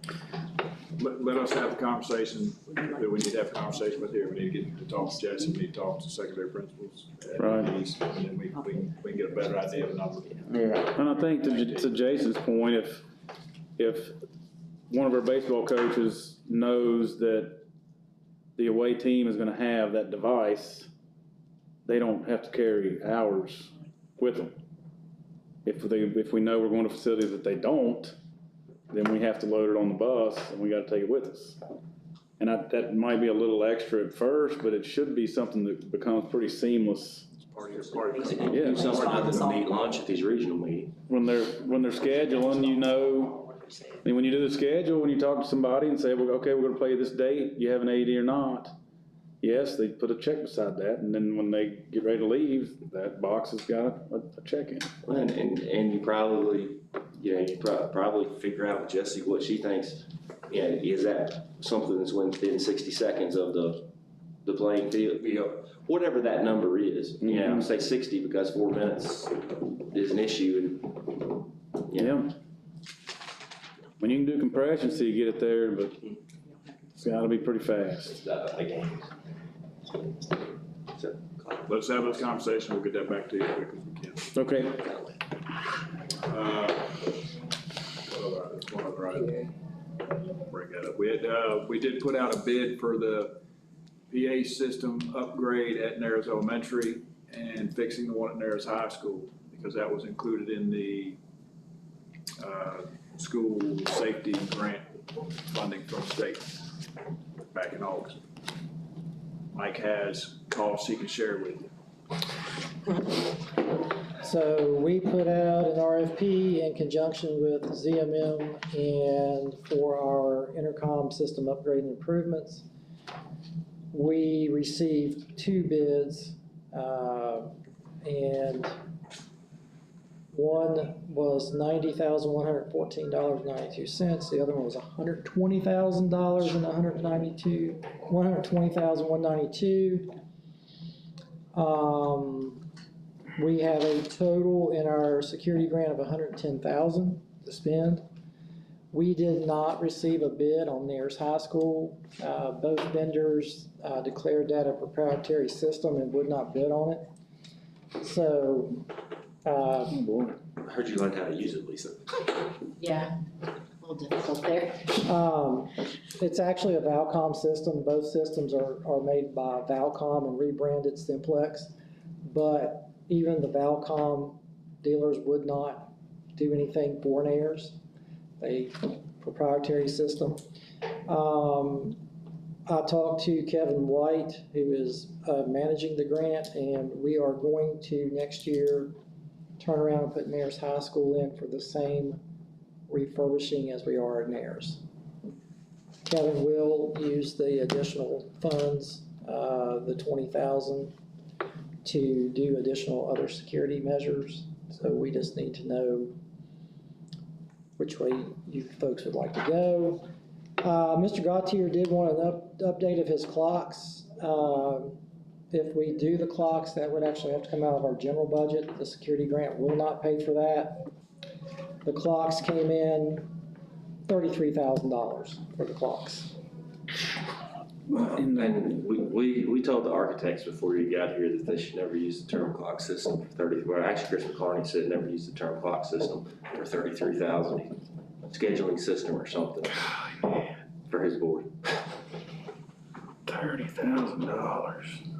Let us have the conversation that we need to have a conversation with here. We need to get to talk to Jesse, we need to talk to secondary principals. Right. And then we can get a better idea of the number. Yeah. And I think to Jason's point, if one of our baseball coaches knows that the away team is gonna have that device, they don't have to carry ours with them. If we know we're going to facilities that they don't, then we have to load it on the bus and we gotta take it with us. And that might be a little extra at first, but it should be something that becomes pretty seamless. Part of They your. can do something other than eat lunch at these regional meetings. When they're scheduling, you know, and when you do the schedule, when you talk to somebody and say, well, okay, we're gonna play this date, you have an AD or not? Yes, they put a check beside that, and then when they get ready to leave, that box has got a check in. And you probably, you know, you probably figure out with Jessie what she thinks, you know, is that something that's within 60 seconds of the playing field, you know, whatever that number is. You know, say 60 because 4 minutes is an issue and, you know. Yeah. When you can do compression, so you get it there, but it's gotta be pretty fast. Again. So, Let's have this conversation, we'll get that back to you as quick as we can. Okay. One other item. Bring that up. We did put out a bid for the PA system upgrade at Narrows Elementary and fixing the one at Narrows High School, because that was included in the school safety grant funding from the state back in August. Mike has costs he can share with you. So we put out an RFP in conjunction with ZMM and for our intercom system upgrade and improvements. We received 2 bids, and one was $90,114.92. The other one was $120,000 and $120,192. We have a total in our security grant of $110,000 to spend. We did not receive a bid on Nares High School. Both vendors declared that a proprietary system and would not bid on it. So, I heard you learned how to use it, Lisa. Yeah, a little difficult there. it's actually a Valcom system. Both systems are made by Valcom and rebranded Simplex. But even the Valcom dealers would not do anything for Nares. A proprietary system. I talked to Kevin White, who is managing the grant, and we are going to next year turn around and put Nares High School in for the same refurbishing as we are at Nares. Kevin will use the additional funds, the $20,000, to do additional other security measures. So we just need to know which way you folks would like to go. Mr. Gautier did want an update of his clocks. If we do the clocks, that would actually have to come out of our general budget. The security grant will not pay for that. The clocks came in $33,000 for the clocks. And we told the architects before you got here that they should never use the term clock system for 30, well, actually Chris McCarney said never use the term clock system for 33,000. Scheduling system or something for his board. $30,000.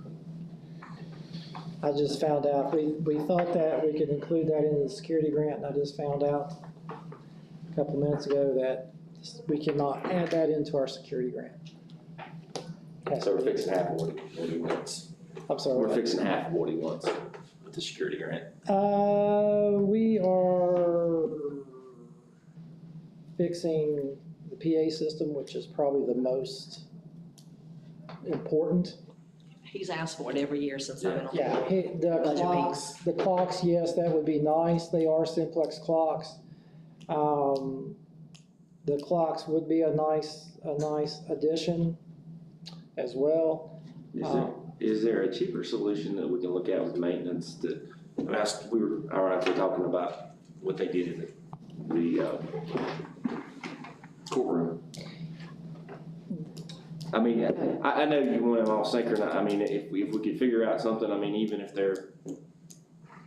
I just found out, we thought that we could include that in the security grant, and I just found out a couple minutes ago that we cannot add that into our security grant. So we're fixing half of what he wants. I'm sorry. We're fixing half of what he wants with the security grant. We are fixing the PA system, which is probably the most important. He's asked for it every year since I've been on. Yeah, the clocks, yes, that would be nice. They are Simplex clocks. The clocks would be a nice addition as well. Is there a cheaper solution that we can look at with maintenance that, I mean, we were ironically talking about what they did in the courtroom. I mean, I know you want them all synchronized. I mean, if we could figure out something, I mean, even if they're.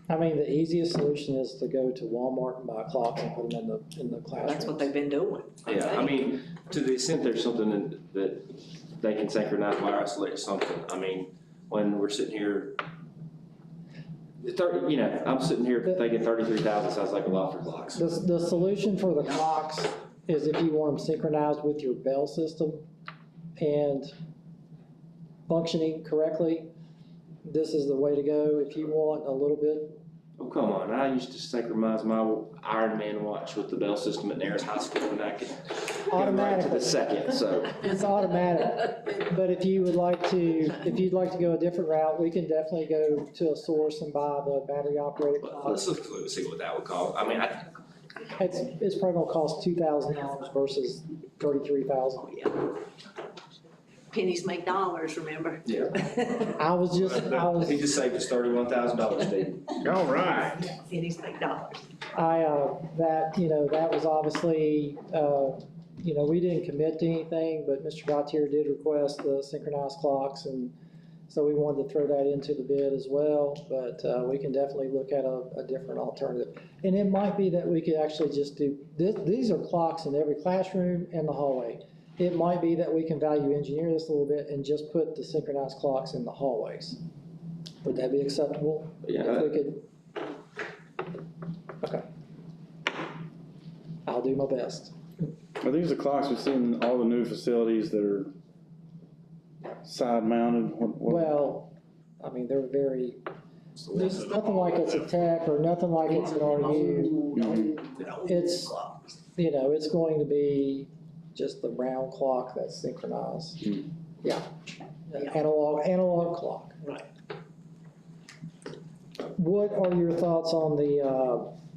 I mean, the easiest solution is to go to Walmart and buy clocks and put them in the classroom. That's what they've been doing. Yeah, I mean, to the extent there's something that they can synchronize wire isolate something. I mean, when we're sitting here, I'm sitting here thinking 33,000 sounds like a lot for clocks. The solution for the clocks is if you want them synchronized with your bell system and functioning correctly, this is the way to go. If you want a little bit. Oh, come on. I used to synchronize my Iron Man watch with the bell system at Nares High School, and I could go right to the second, so. It's automatic, but if you'd like to go a different route, we can definitely go to a source and buy the battery operated clock. Let's see what that would cost. I mean, It's probably gonna cost $2,000 versus $33,000. Yeah. Pennies make dollars, remember? Yeah. He just saved us $31,000, Steve. All right. Pennies make dollars. That was obviously, we didn't commit to anything, but Mr. Gautier did request the synchronized clocks, and so we wanted to throw that into the bid as well, but we can definitely look at a different alternative. And it might be that we could actually just do, these are clocks in every classroom and the hallway. It might be that we can value engineer this a little bit and just put the synchronized clocks in the hallways. Would that be acceptable? Yeah. If we could. Okay. I'll do my best. Are these the clocks we see in all the new facilities that are side mounted? Well, I mean, they're very, There's nothing like it's a tech or nothing like it's an RU. It's, you know, it's going to be just the round clock that's synchronized. Yeah, analog clock. Right. What are your thoughts on the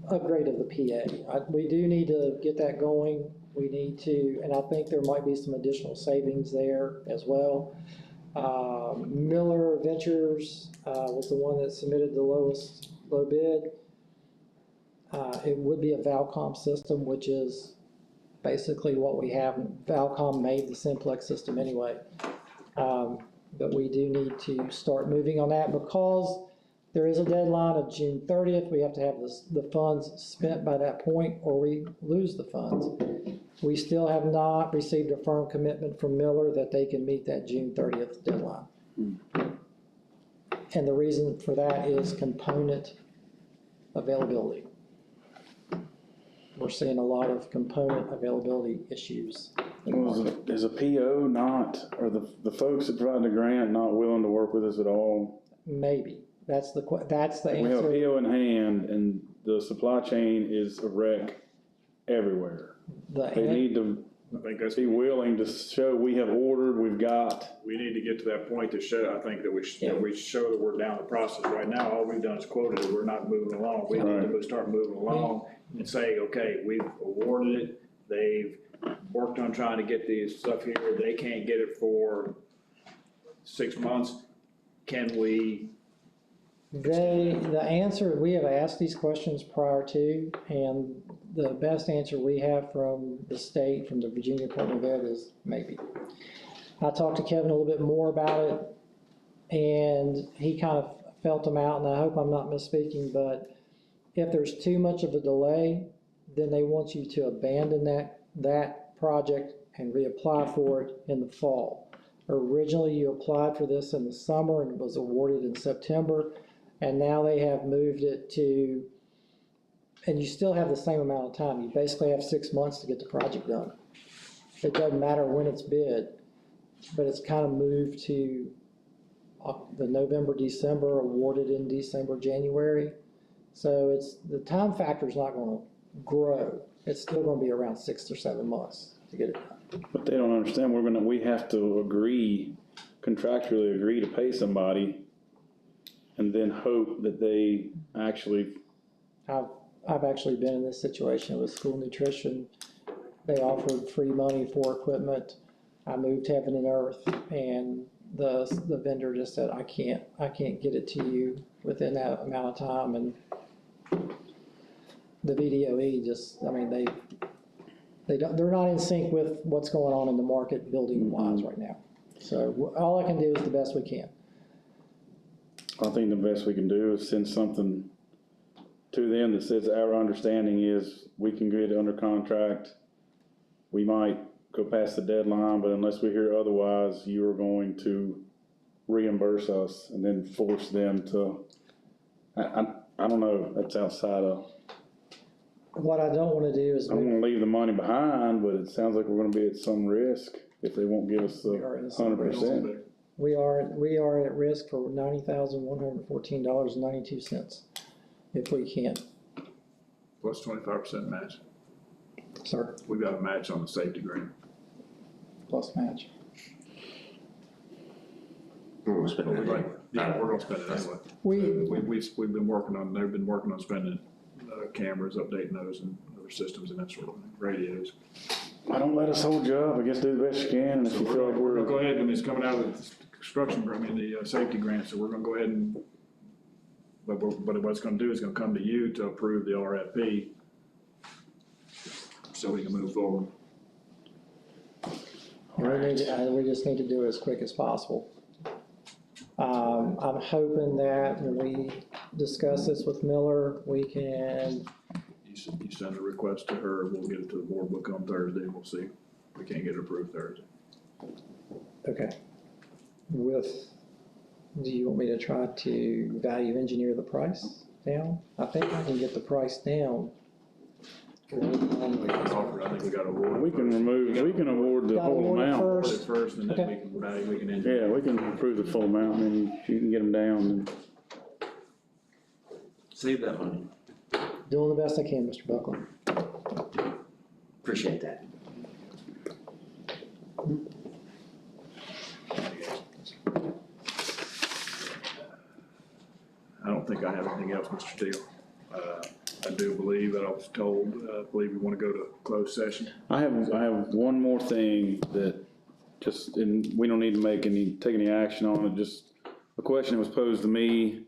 upgrade of the PA? We do need to get that going. We need to, and I think there might be some additional savings there as well. Miller Ventures was the one that submitted the low bid. It would be a Valcom system, which is basically what we have. Valcom made the Simplex system anyway. But we do need to start moving on that because there is a deadline of June 30th. We have to have the funds spent by that point or we lose the funds. We still have not received a firm commitment from Miller that they can meet that June 30th deadline. And the reason for that is component availability. We're seeing a lot of component availability issues. Is a PO not, or the folks that provide the grant not willing to work with us at all? Maybe. That's the answer. We have a PO in hand and the supply chain is a wreck everywhere. They need to I think that's, be willing to show we have ordered, we've got. we need to get to that point to show, I think that we show that we're down the process. Right now, all we've done is quoted it, we're not moving along. We need to start moving along and say, okay, we've awarded it, they've worked on trying to get these stuff here, they can't get it for 6 months. Can we? The answer, we have asked these questions prior to, and the best answer we have from the state, from the Virginia Department of Ed is maybe. I talked to Kevin a little bit more about it, and he kind of felt them out, and I hope I'm not misspeaking, but if there's too much of a delay, then they want you to abandon that project and reapply for it in the fall. Originally, you applied for this in the summer and it was awarded in September. And now they have moved it to, and you still have the same amount of time. You basically have 6 months to get the project done. It doesn't matter when it's bid, but it's kind of moved to the November, December, awarded in December, January. So the time factor is not going to grow. It's still going to be around 6 or 7 months to get it done. But they don't understand, we have to contractually agree to pay somebody and then hope that they actually. I've actually been in this situation with school nutrition. They offered free money for equipment. I moved heaven and earth, and the vendor just said, I can't get it to you within that amount of time. And the VDOE just, I mean, they're not in sync with what's going on in the market building wise right now. So all I can do is the best we can. I think the best we can do is send something to them that says our understanding is we can get it under contract. We might go past the deadline, but unless we hear otherwise, you are going to reimburse us and then force them to, I don't know, that's outside of. What I don't want to do is. I don't want to leave the money behind, but it sounds like we're going to be at some risk if they won't give us the 100%. We are at risk for $90,114.92 if we can't. Plus 25% match. Sir? We got a match on the safety grant. Plus match. We're gonna spend it anyway. Yeah, we're gonna spend it anyway. We've been working on, they've been working on spending cameras, updating those and other systems and that sort of thing, radios. I don't let us hold you up. I guess do the best you can. And if you feel like We're gonna go ahead, and it's coming out of the construction, the safety grant, so we're gonna go ahead and, but what it's gonna do is gonna come to you to approve the RFP so we can move forward. We just need to do it as quick as possible. I'm hoping that when we discuss this with Miller, we can. You send a request to her, we'll get it to the board book on Thursday, we'll see. We can't get it approved Thursday. Okay. Do you want me to try to value engineer the price down? I think I can get the price down. I think we got to award. we can award the whole amount. Award it first, and then we can engineer. Yeah, we can approve the full amount and then you can get them down. Save that money. Doing the best I can, Mr. Buckland. Appreciate that. I don't think I have anything else, Mr. Steele. I do believe that I was told, believe we want to go to closed session. I have one more ththing that just, and we don't need to take any action on it, just a question that was posed to me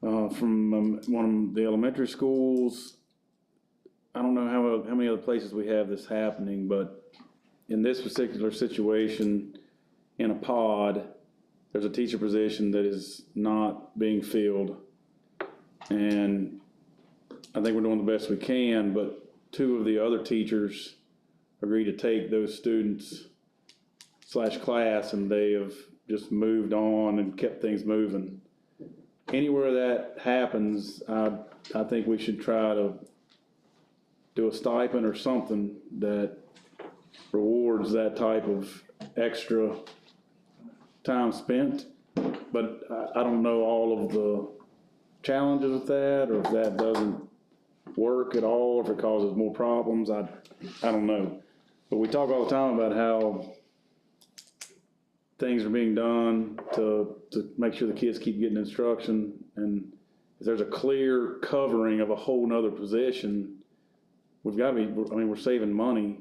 from one of the elementary schools. I don't know how many other places we have this happening, but in this particular situation, in a pod, there's a teacher position that is not being filled. And I think we're doing the best we can, but two of the other teachers agreed to take those students / class, and they have just moved on and kept things moving. Anywhere that happens, I think we should try to do a stipend or something that rewards that type of extra time spent. But I don't know all of the challenges with that, or if that doesn't work at all, or if it causes more problems. I don't know. But we talk all the time about how things are being done to make sure the kids keep getting instruction. And if there's a clear covering of a whole nother position, we've got to be, I mean, we're saving money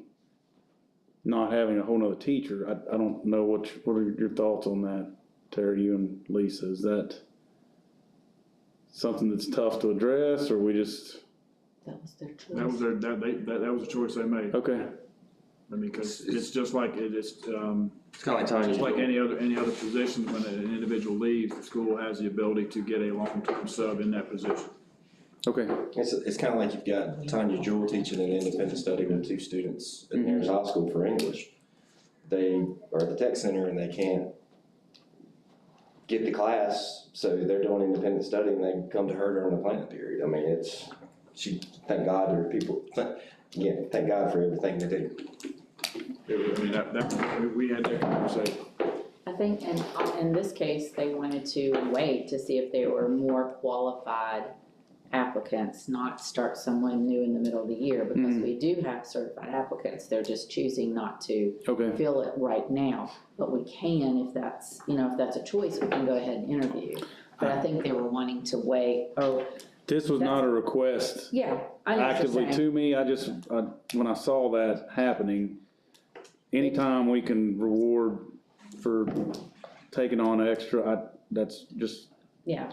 not having a whole nother teacher. I don't know what are your thoughts on that, Terry, you and Lisa? Is that something that's tough to address, or we just? That was their choice. That was that was a choice they made. Okay. I mean, because it's just like, It's kind of like Tanya. just like any other position, when an individual leaves, the school has the ability to get a long-term sub in that position. Okay. It's kind of like you've got Tanya Jewell teaching an independent study with 2 students at Mayor's High School for English. They are at the tech center and they can't get the class, so they're doing independent study and they come to her during the planning period. I mean, thank God there are people, thank God for everything they do. I mean, we had that conversation. I think in this case, they wanted to wait to see if there were more qualified applicants, not start someone new in the middle of the year, because we do have certified applicants. They're just choosing not to fill it right now. But we can, if that's a choice, we can go ahead and interview. But I think they were wanting to wait. This was not a request Yeah, I know actively what you're to me. When I saw that happening, anytime we can reward for taking on extra, that's just. Yeah.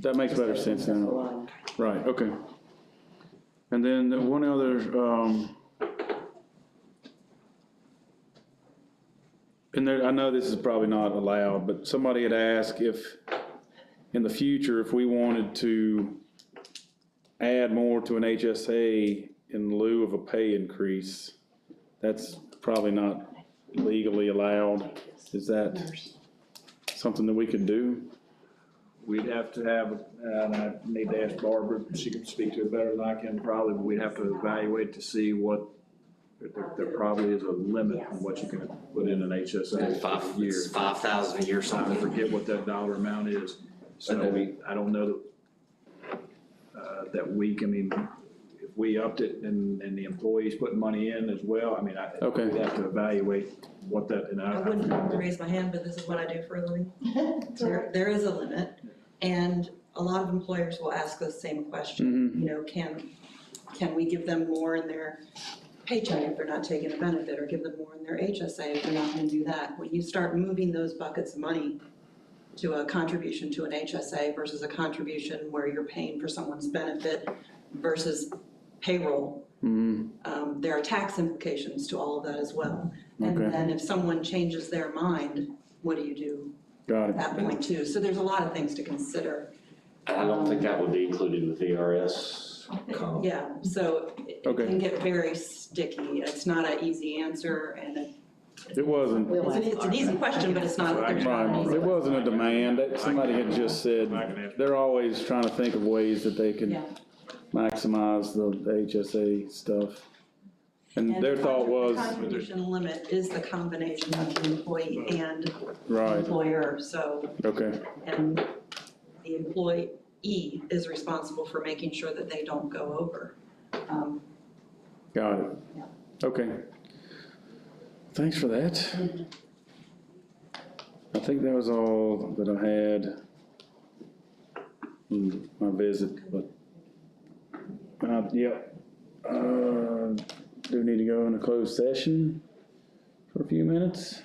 That makes better sense now. Right, okay. And then one other, and there, I know this is probably not allowed, but somebody had asked if, in the future, if we wanted to add more to an HSA in lieu of a pay increase. That's probably not legally allowed. Is that something that we could do? We'd have to have, and I need to ask Barbara, she can speak to it better than I can probably, but we'd have to evaluate to see what, there probably is a limit on what you can put in an HSA for a year. It's $5,000 a year or I something. forget what that dollar amount is. So I don't know that we can, I mean, if we upped it and the employees putting money in as well, I mean, we'd have to evaluate what that, and I wouldn't normally raise my hand, but this is what I do for a living. There is a limit, and a lot of employers will ask the same question. You know, can we give them more in their paycheck if they're not taking a benefit, or give them more in their HSA if they're not gonna do that? When you start moving those buckets of money to a contribution to an HSA versus a contribution where you're paying for someone's benefit versus payroll, there are tax implications to all of that as well. And then if someone changes their mind, what do you do at that point too? So there's a lot of things to consider. I don't think that would be included with VRS. Yeah, so it can get very sticky. It's not an easy answer, and It wasn't. it's an easy question, but it's not. Right, it wasn't a demand. Somebody had just said, they're always trying to think of ways that they can maximize the HSA stuff. And their thought was. The contribution limit is the combination of the employee and Right. employer, so. Okay. And the employee E is responsible for making sure that they don't go over. Got it. Okay. Thanks for that. I think that was all that I had in my visit, but, yep. Do need to go in a closed session for a few minutes.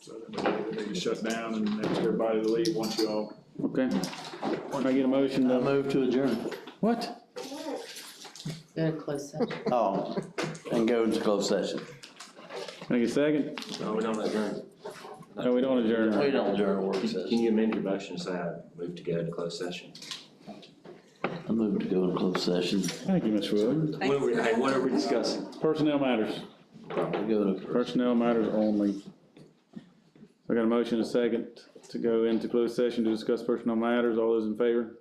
So then we need to shut down and ask everybody to leave once you all. Okay. Can I get a motion I to, move to adjourn. what? Go to closed session. Oh, and go into closed session. Can I get a second? No, we don't adjourn. No, we don't adjourn. We don't adjourn a work Can session. you amend your motion to say I move to go into closed session? I move to go into closed session. Thank you, Ms. Wood. What are we discussing? Personnel matters. We go to Personnel matters only. I got a motion, a second, to go into closed session to discuss personnel matters. All those in favor?